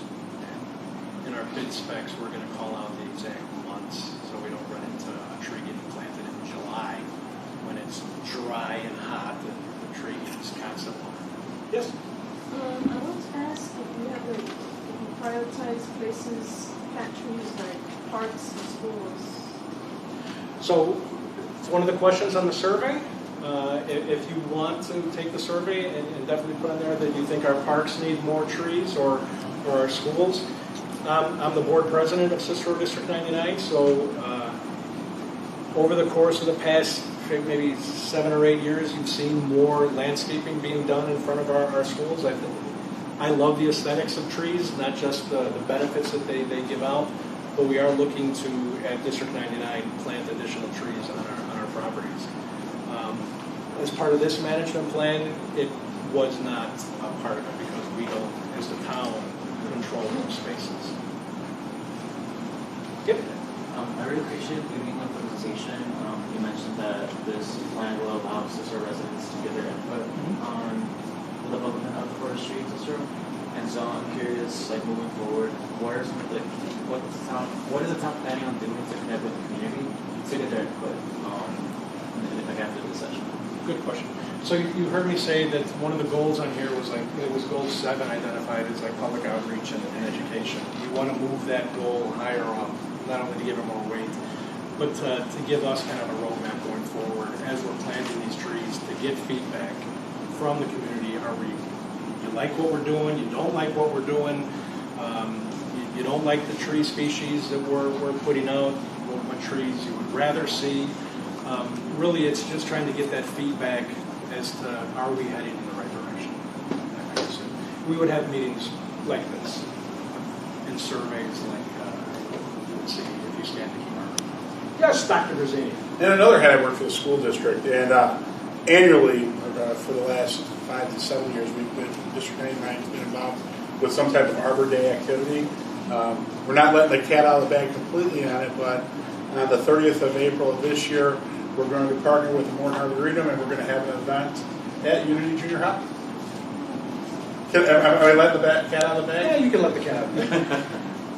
And in our bid specs, we're going to call out the exact months so we don't run into a tree getting planted in July when it's dry and hot and the tree gets constant water. Yes? I want to ask if you have if you prioritize places, plant trees like parks and schools. So it's one of the questions on the survey. If you want to take the survey and definitely put on there that you think our parks need more trees or our schools. I'm the board president of Cicero District 99, so over the course of the past maybe 7 or 8 years, you've seen more landscaping being done in front of our schools. I love the aesthetics of trees, not just the benefits that they give out, but we are looking to, at District 99, plant additional trees on our properties. As part of this management plan, it was not a part of it because we don't, as the town, control those spaces. Yep. I really appreciate you giving the presentation. You mentioned that this plan will allow Cicero residents to give their input on the development of forestry in Cicero. And so I'm curious, moving forward, what is the town planning on doing to connect with the community to get their input after this session? Good question. So you heard me say that one of the goals on here was it was goal 7 identified as public outreach and education. We want to move that goal higher up, not only to give it more weight, but to give us kind of a roadmap going forward as we're planting these trees to get feedback from the community. You like what we're doing? You don't like what we're doing? You don't like the tree species that we're putting out? What trees you would rather see? Really, it's just trying to get that feedback as to are we heading in the right direction. We would have meetings like this and surveys like you would see if you stand to keep our. Yes, Dr. Brazini. And another head, I work for the school district, and annually, for the last 5 to 7 years, District 99 has been involved with some type of Arbor Day activity. We're not letting the cat out of the bag completely on it, but on the 30th of April of this year, we're going to partner with the Morton Arboretum, and we're going to have an event at Unity Junior High. Am I letting the cat out of the bag? Yeah, you can let the cat out of the bag.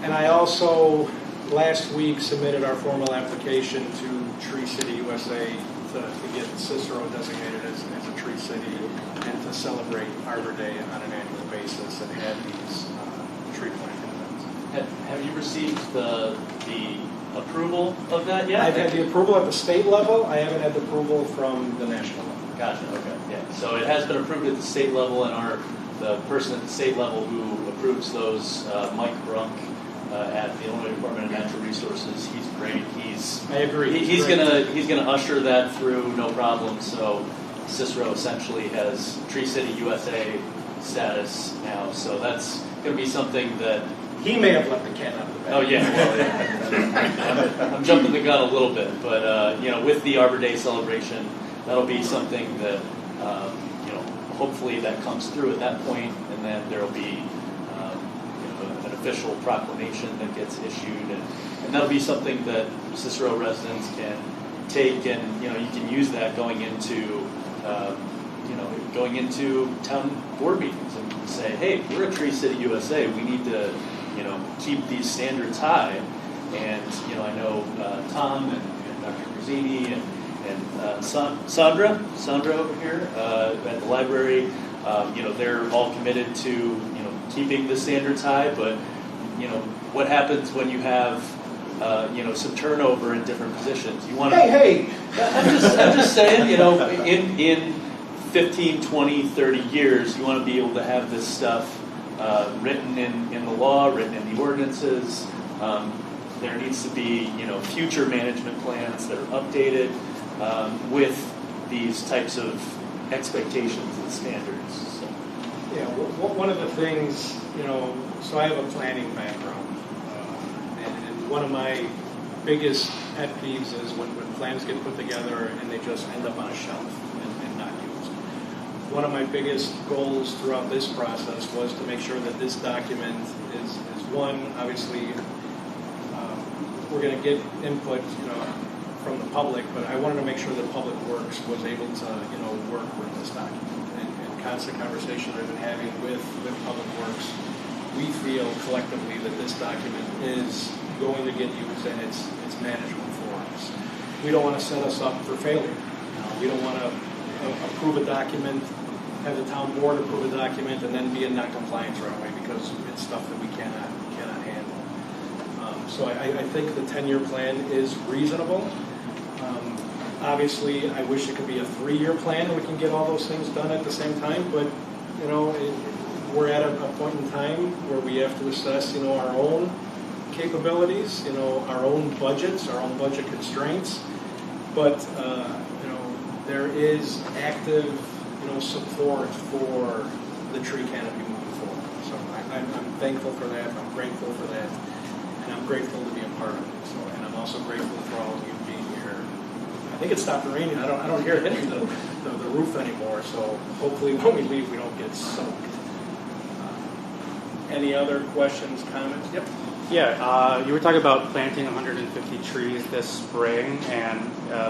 And I also, last week, submitted our formal application to Tree City USA to get Cicero designated as a tree city and to celebrate Arbor Day on an annual basis and have these tree planting events. Have you received the approval of that yet? I've had the approval at the state level. I haven't had the approval from the national level. Gotcha, okay, yeah. So it has been approved at the state level, and the person at the state level who approves those, Mike Brunk, at the Illinois Department of Natural Resources, he's great. I agree. He's gonna usher that through no problem. So Cicero essentially has Tree City USA status now. So that's going to be something that He may have let the cat out of the bag. Oh yeah, well, yeah. I'm jumping the gun a little bit, but with the Arbor Day celebration, that'll be something that hopefully that comes through at that point, and then there'll be an official proclamation that gets issued, and that'll be something that Cicero residents can take, and you can use that going into town board meetings and say, hey, we're a Tree City USA, we need to keep these standards high. And I know Tom and Dr. Grazzini and Sandra over here at the library, they're all committed to keeping the standards high. But what happens when you have some turnover in different positions? You want to. Hey! I'm just saying, in 15, 20, 30 years, you want to be able to have this stuff written in the law, written in the ordinances. There needs to be, future management plans that are updated with these types of expectations and standards. So. Yeah, one of the things, so I have a planning background, and one of my biggest pet peeves is when plans get put together and they just end up on a shelf and not used. One of my biggest goals throughout this process was to make sure that this document is one, obviously, we're going to get input, from the public, but I wanted to make sure that Public Works was able to, work with this document. And constant conversation I've been having with Public Works, we feel collectively that this document is going to get used and it's manageable for us. We don't want to set us up for failure. We don't want to approve a document, have the town board approve a document, and then be in non-compliance right away because it's stuff that we cannot handle. So I think the 10-year plan is reasonable. Obviously, I wish it could be a 3-year plan and we can get all those things done at the same time, but we're at a point in time where we have to assess, our own capabilities, our own budgets, our own budget constraints. But there is active, support for the tree canopy moving forward. So I'm thankful for that. I'm grateful for that, and I'm grateful to be a part of it. So, and I'm also grateful for all of you being here. I think it stopped raining. I don't hear it hitting the roof anymore. So hopefully when we leave, we don't get soaked. Any other questions, comments? Yep. Yeah, you were talking about planting 150 trees this spring, and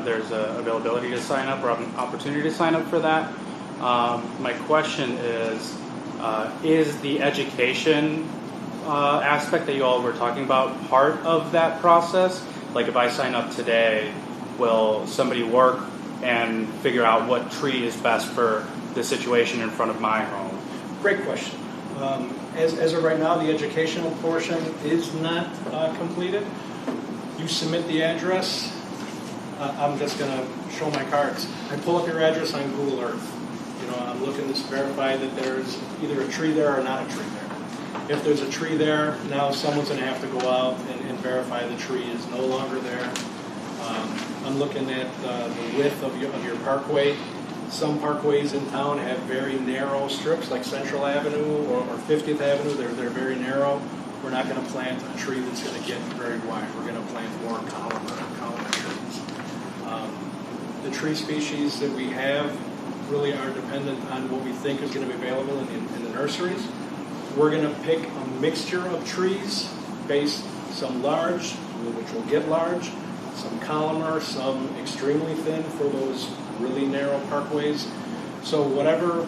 there's a availability to sign up or an opportunity to sign up for that. My question is the education aspect that you all were talking about part of that process? Like if I sign up today, will somebody work and figure out what tree is best for the situation in front of my home? Great question. As of right now, the educational portion is not completed. You submit the address. I'm just going to show my cards. I pull up your address on Google Earth. I'm looking to verify that there's either a tree there or not a tree there. If there's a tree there, now someone's going to have to go out and verify the tree is no longer there. I'm looking at the width of your parkway. Some parkways in town have very narrow strips, like Central Avenue or 50th Avenue. They're very narrow. We're not going to plant a tree that's going to get very wide. We're going to plant more columnar trees. The tree species that we have really are dependent on what we think is going to be available in the nurseries. We're going to pick a mixture of trees, some large, which will get large, some columnar, some extremely thin for those really narrow parkways. So whatever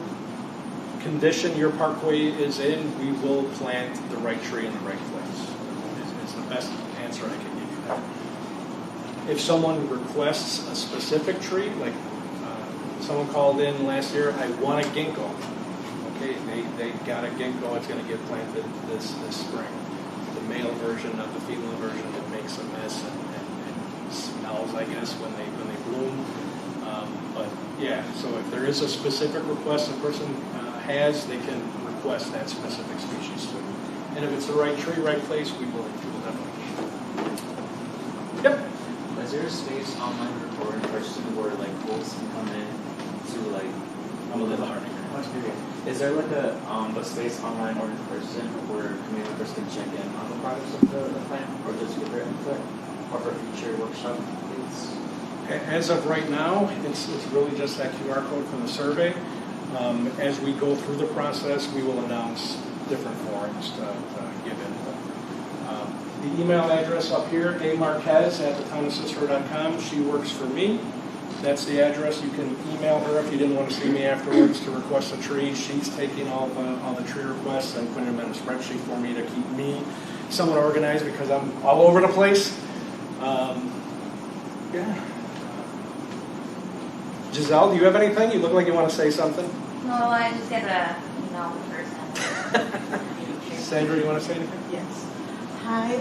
condition your parkway is in, we will plant the right tree in the right place. It's the best answer I can give you there. If someone requests a specific tree, like someone called in last year, I want a ginkgo. Okay, they got a ginkgo, it's going to get planted this spring. The male version, not the female version, that makes a mess and smells, I guess, when they bloom. But yeah, so if there is a specific request a person has, they can request that specific species too. And if it's the right tree, right place, we will definitely. Yep. Is there a space online or in person where like folks can come in to like is there like a space online or in person where community members can check in on the progress of the plan or just give their input or for future workshop dates? As of right now, it's really just that QR code from the survey. As we go through the process, we will announce different forums to give input. The email address up here, amarquez@townofcicero.com. She works for me. That's the address. You can email her if you didn't want to see me afterwards to request a tree. She's taking all the tree requests and putting them in a spreadsheet for me to keep me somewhat organized because I'm all over the place. Yeah. Giselle, do you have anything? You look like you want to say something. No, I just got a email person. Sandra, you want to say anything? Yes. Hi,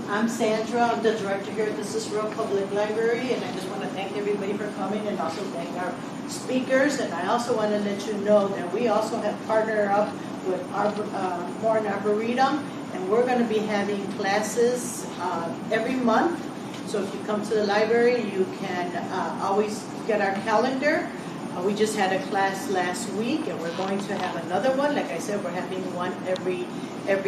I'm Sandra. I'm the director here at the Cicero Public Library, and I just want to thank everybody for coming and also thank our speakers. And I also want to let you know that we also have partnered up with Morton Arboretum, and we're going to be having classes every month. So if you come to the library, you can always get our calendar. We just had a class last week, and we're going to have another one. Like I said, we're having one every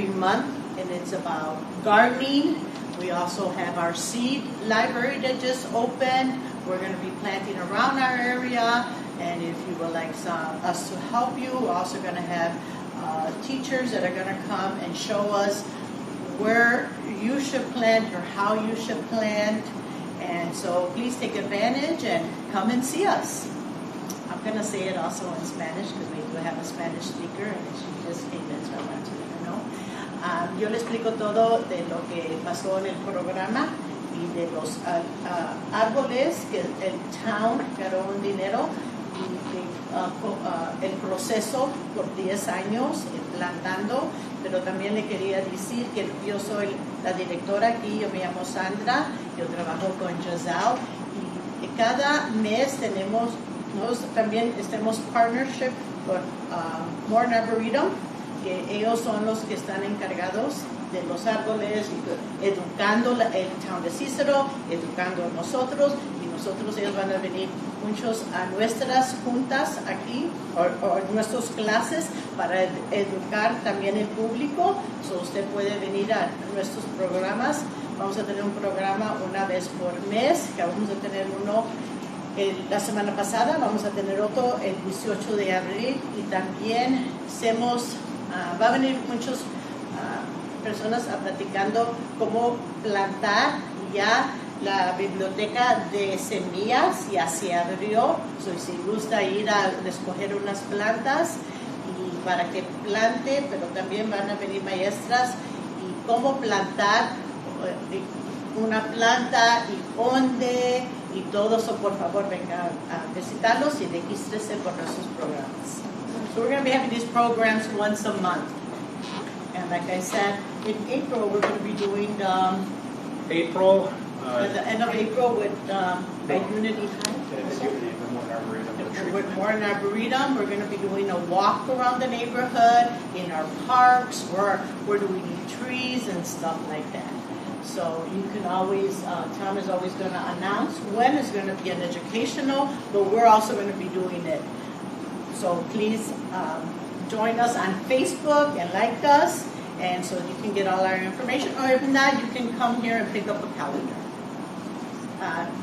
month, and it's about gardening. We also have our seed library that just opened. We're going to be planting around our area, and if you would like us to help you, we're also going to have teachers that are going to come and show us where you should plant or how you should plant. And so please take advantage and come and see us. I'm going to say it also in Spanish because we do have a Spanish speaker and she just came in, so I want to let her know. Yo le explico todo de lo que pasó en el programa y de los árboles que el town ganó un dinero y el proceso por 10 años plantando, pero también le quería decir que yo soy la directora aquí, yo me llamo Sandra, yo trabajo con Giselle y cada mes nosotros también estamos partnership con Morton Arboretum, que ellos son los que están encargados de los árboles, educando el Town de Cicero, educando a nosotros, y ellos van a venir muchos a nuestras juntas aquí, o nuestras clases, para educar también el público. So usted puede venir a nuestros programas. Vamos a tener un programa una vez por mes, que vamos a tener uno la semana pasada, vamos a tener otro el 18 de abril, y también va a venir muchas personas platicando cómo plantar. Ya la biblioteca de semillas ya se abrió, si gusta ir a escoger unas plantas y para que plante, pero también van a venir maestras y cómo plantar una planta y dónde y todo eso. Por favor, vengan a visitarlos y regístrese por nuestros programas. So we're going to be having these programs once a month. And like I said, in April, we're going to be doing at the end of April with Unity High. With Morton Arboretum, we're going to be doing a walk around the neighborhood, in our parks, where do we need trees and stuff like that. So you can always, Tom is always going to announce when it's going to be an educational, but we're also going to be doing it. So please join us on Facebook and like us, and so you can get all our information. Or if not, you can come here and pick up a calendar.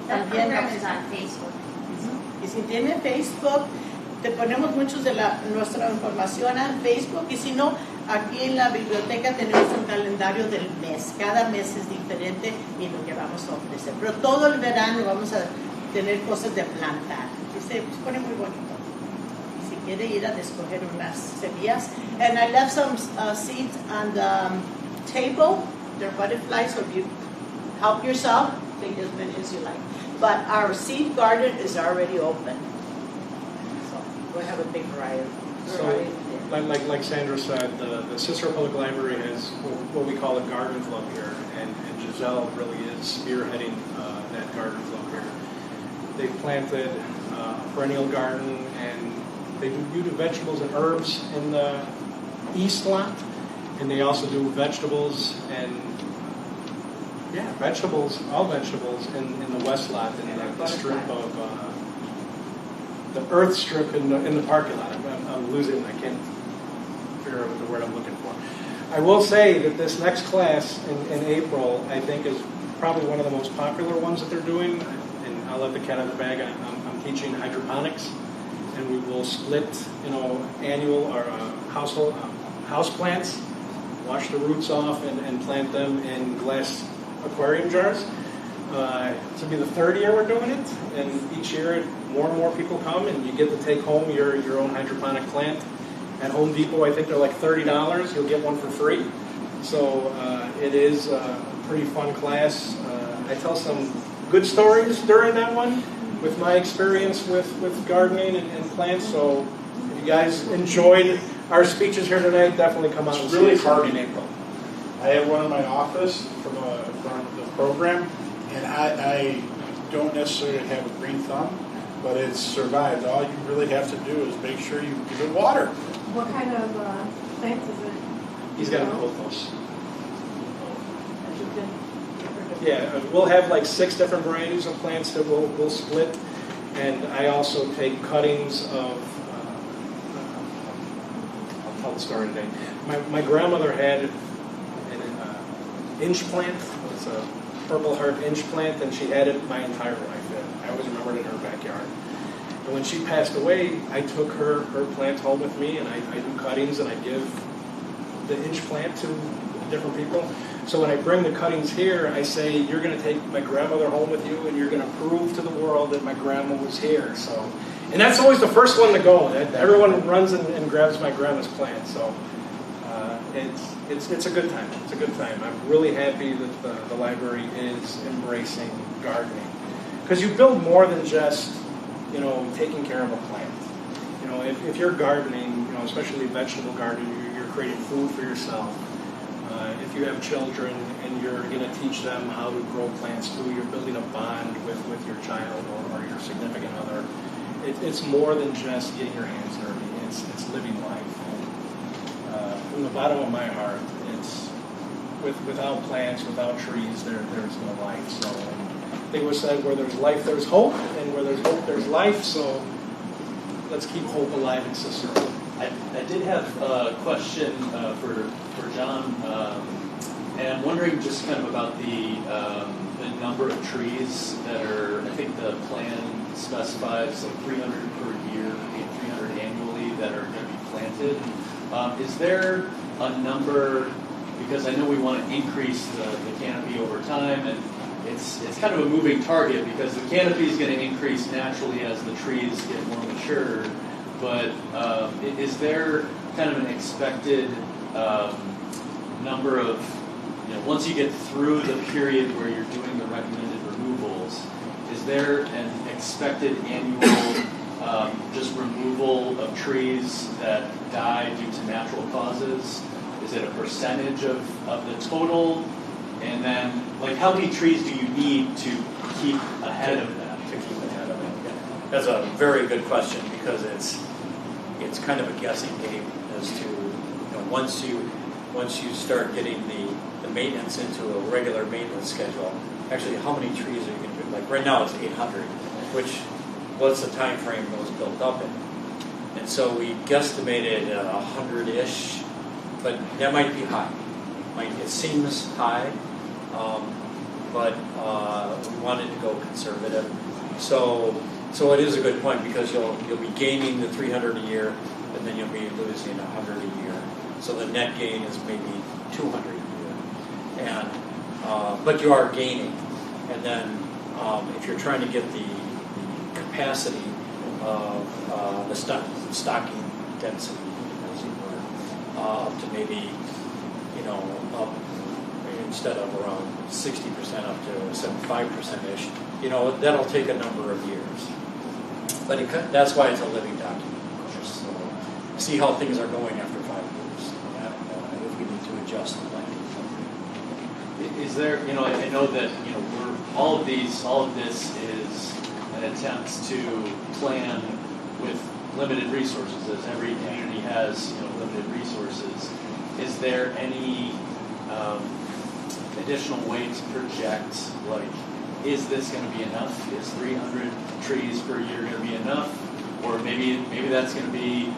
The program is on Facebook. Y si tiene Facebook, te ponemos muchos de nuestra información en Facebook, y si no, aquí en la biblioteca tenemos un calendario del mes. Cada mes es diferente y lo que vamos a ofrecer. Pero todo el verano vamos a tener cosas de plantar. Y se pone muy bonito. Si quiere ir a escoger unas semillas. And I left some seeds on the table. They're butterflies, so if you help yourself, take as many as you like. But our seed garden is already open. So we'll have a big variety. So, like Sandra said, the Cicero Public Library has what we call a garden club here, and Giselle really is spearheading that garden club here. they've planted a perennial garden, and they do vegetables and herbs in the east lot, and they also do vegetables and all vegetables in the west lot, in the strip of the earth strip in the parking lot. I'm losing. I can't figure out the word I'm looking for. I will say that this next class in April, I think, is probably one of the most popular ones that they're doing, and I'll let the cat out of the bag. I'm teaching hydroponics, and we will split, annual or house plants, wash the roots off, and plant them in glass aquarium jars. To be the third year we're doing it, and each year more and more people come, and you get to take home your own hydroponic plant. At Home Depot, I think they're like $30. You'll get one for free. So it is a pretty fun class. I tell some good stories during that one with my experience with gardening and plants. So if you guys enjoyed our speeches here tonight, definitely come out and see us in April. I have one in my office from the program, and I don't necessarily have a green thumb, but it's survived. All you really have to do is make sure you give it water. What kind of plants is it? He's got both those. Yeah, we'll have like 6 different varieties of plants that we'll split, and I also take cuttings of. I'll tell the story today. My grandmother had an inch plant. It's a Purple Heart inch plant, and she had it my entire life. And I always remembered it in her backyard. And when she passed away, I took her plant home with me, and I do cuttings, and I give the inch plant to different people. So when I bring the cuttings here, I say, you're going to take my grandmother home with you, and you're going to prove to the world that my grandma was here. So, and that's always the first one to go. Everyone runs and grabs my grandma's plant. So it's a good time. It's a good time. I'm really happy that the library is embracing gardening, because you build more than just taking care of a plant. If you're gardening, especially vegetable gardening, you're creating food for yourself. If you have children and you're going to teach them how to grow plants too, you're building a bond with your child or your significant other. It's more than just getting your hands dirty. It's living life. And, from the bottom of my heart, it's without plants, without trees, there's no life. So they was said, where there's life, there's hope, and where there's hope, there's life. So let's keep hope alive in Cicero. I did have a question for John, and I'm wondering just kind of about the number of trees that are, I think the plan specifies like 300 per year, 300 annually that are going to be planted. Is there a number, because I know we want to increase the canopy over time, and it's kind of a moving target because the canopy is going to increase naturally as the trees get more mature. But is there kind of an expected number of, once you get through the period where you're doing the recommended removals, is there an expected annual just removal of trees that die due to natural causes? Is it a percentage of the total? And then, like, how many trees do you need to keep ahead of that? That's a very good question, because it's kind of a guessing game as to once you start getting the maintenance into a regular maintenance schedule. Actually, how many trees are you going to do? Like right now, it's 800. What's the time frame those built up in? And so we guesstimated 100-ish, but that might be high. It seems high, but we wanted to go conservative. So it is a good point, because you'll be gaining the 300 a year, and then you'll be losing 100 a year. So the net gain is maybe 200 a year, and but you are gaining. And then if you're trying to get the capacity of the stocking density, as it were, up to maybe up instead of around 60% up to 75%-ish, that'll take a number of years. But that's why it's a living document, of course. So see how things are going after 5 years, and if we need to adjust the plan. Is there, I know that, all of this is, and attempts to plan with limited resources, as every community has, limited resources. Is there any additional way to project, like, is this going to be enough? Is 300 trees per year going to be enough? Or maybe that's going to be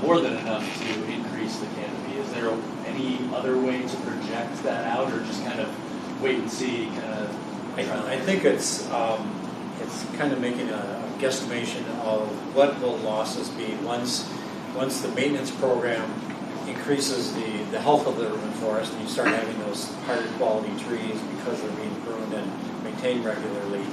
more than enough to increase the canopy. Is there any other way to project that out, or just kind of wait and see? I think it's kind of making a guesstimation of what will losses be once the maintenance program increases the health of the urban forest, and you start having those higher quality trees because they're being pruned and maintained regularly.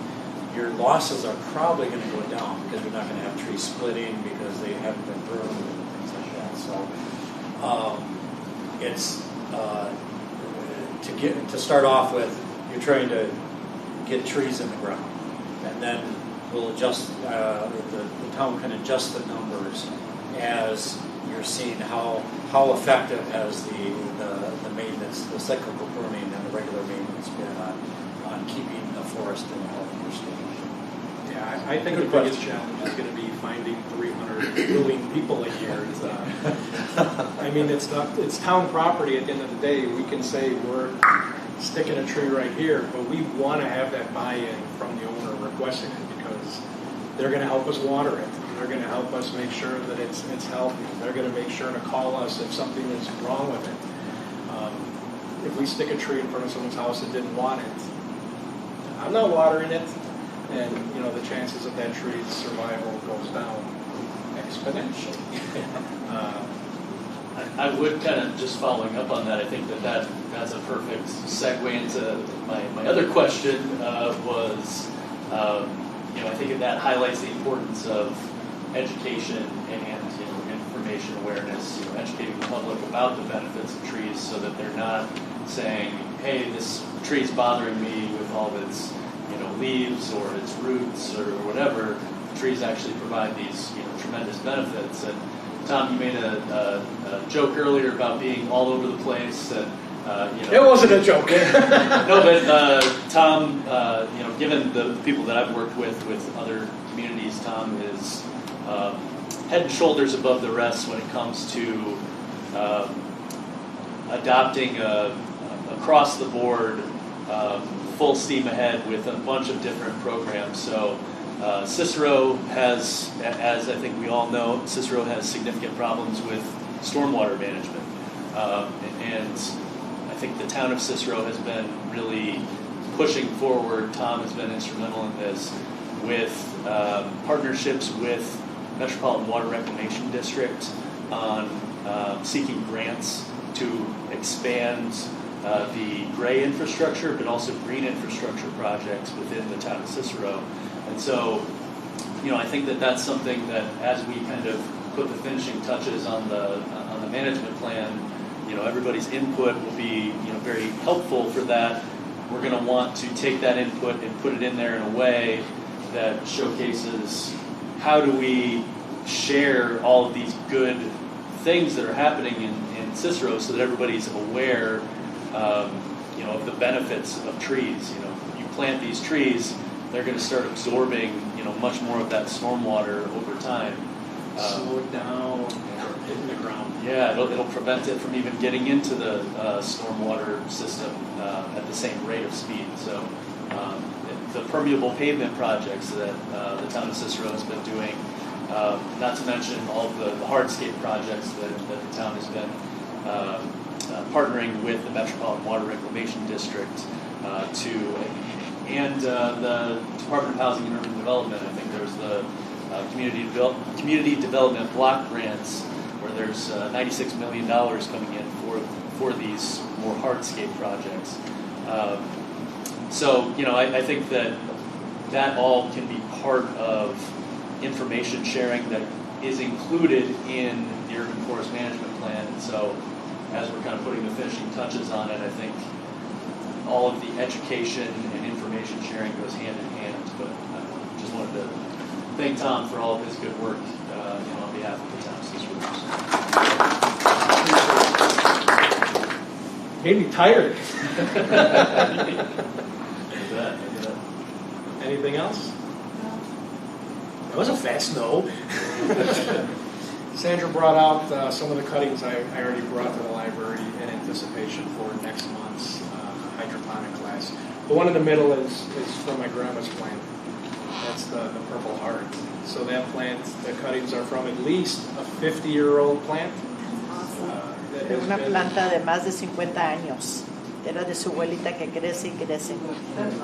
Your losses are probably going to go down because you're not going to have trees splitting because they haven't been pruned and things like that. So it's to start off with, you're trying to get trees in the ground, and then we'll adjust. The town can adjust the numbers as you're seeing how effective has the maintenance, the cyclical pruning, and the regular maintenance been on keeping the forest in a healthier state. Yeah, I think the biggest challenge is going to be finding 300 willing people a year. I mean, it's town property at the end of the day. We can say we're sticking a tree right here, but we want to have that buy-in from the owner requesting it, because they're going to help us water it. They're going to help us make sure that it's healthy. They're going to make sure to call us if something is wrong with it. If we stick a tree in front of someone's house that didn't want it, I'm not watering it, and the chances of that tree's survival goes down exponentially. I would kind of, just following up on that, I think that's a perfect segue into my other question was, I think that highlights the importance of education and information awareness, educating the public about the benefits of trees, so that they're not saying, hey, this tree's bothering me with all of its leaves or its roots or whatever. Trees actually provide these tremendous benefits. And Tom, you made a joke earlier about being all over the place. And, it wasn't a joke. No, but Tom, given the people that I've worked with other communities, Tom is head and shoulders above the rest when it comes to adopting across the board, full steam ahead with a bunch of different programs. So Cicero has, as I think we all know, Cicero has significant problems with stormwater management. And I think the town of Cicero has been really pushing forward. Tom has been instrumental in this with partnerships with Metropolitan Water Reclamation District on seeking grants to expand the gray infrastructure, but also green infrastructure projects within the town of Cicero. And so, I think that's something that, as we kind of put the finishing touches on the management plan, everybody's input will be very helpful for that. We're going to want to take that input and put it in there in a way that showcases how do we share all of these good things that are happening in Cicero, so that everybody's aware of the benefits of trees. You plant these trees, they're going to start absorbing much more of that stormwater over time. Slow it down, hitting the ground. Yeah, it'll prevent it from even getting into the stormwater system at the same rate of speed. So the permeable pavement projects that the town of Cicero has been doing, not to mention all of the hardscape projects that the town has been partnering with the Metropolitan Water Reclamation District and the Department of Housing and Urban Development. I think there's the community development block grants, where there's $96 million coming in for these more hardscape projects. So I think that all can be part of information sharing that is included in the urban forest management plan. And so, as we're kind of putting the finishing touches on it, I think all of the education and information sharing goes hand in hand. But I just wanted to thank Tom for all of his good work on behalf of the town of Cicero. Made me tired. Anything else? was a fast no. Sandra brought out some of the cuttings I already brought to the library in anticipation for next month's hydroponic class. The one in the middle is from my grandma's plant. That's the Purple Heart. So that plant, the cuttings are from at least a 50-year-old plant. That has Una been- planta de más de 50 años. Era de su abuelita que crece y crece.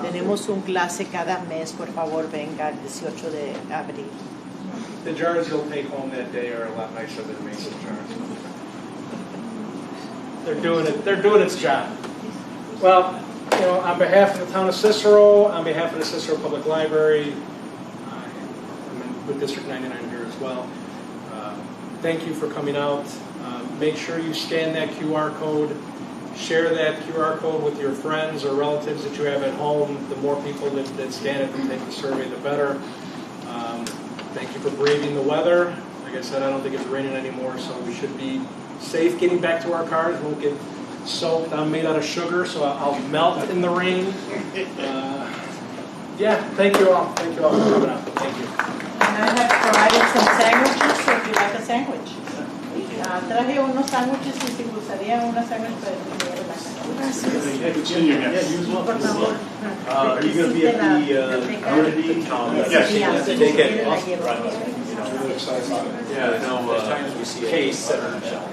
Tenemos un clase cada mes, por favor, venga el 18 de abril. The jars you'll take home that day are a lot nicer than mason jars. They're doing its job. Well, you know, on behalf of the Town of Cicero, on behalf of the Cicero Public Library, I'm with District 99 here as well. Thank you for coming out. Make sure you scan that QR code. Share that QR code with your friends or relatives that you have at home. The more people that scan it and take the survey, the better. Thank you for braving the weather. Like I said, I don't think it's raining anymore, so we should be safe getting back to our cars. Won't get soaked. I'm made out of sugar, so I'll melt in the rain. Yeah, thank you all. Thank you all for coming out. Thank you. And I have provided some sandwiches, so if you like a sandwich. Traje unos sándwiches y si gustaría una sándwich para comer en la casa. Yeah, use one. Por favor. Are you going to be at the Unity? Yes. Sí, Take it. la llevo. Really excited about it. Yeah, no, There's times we see case set on the shelf.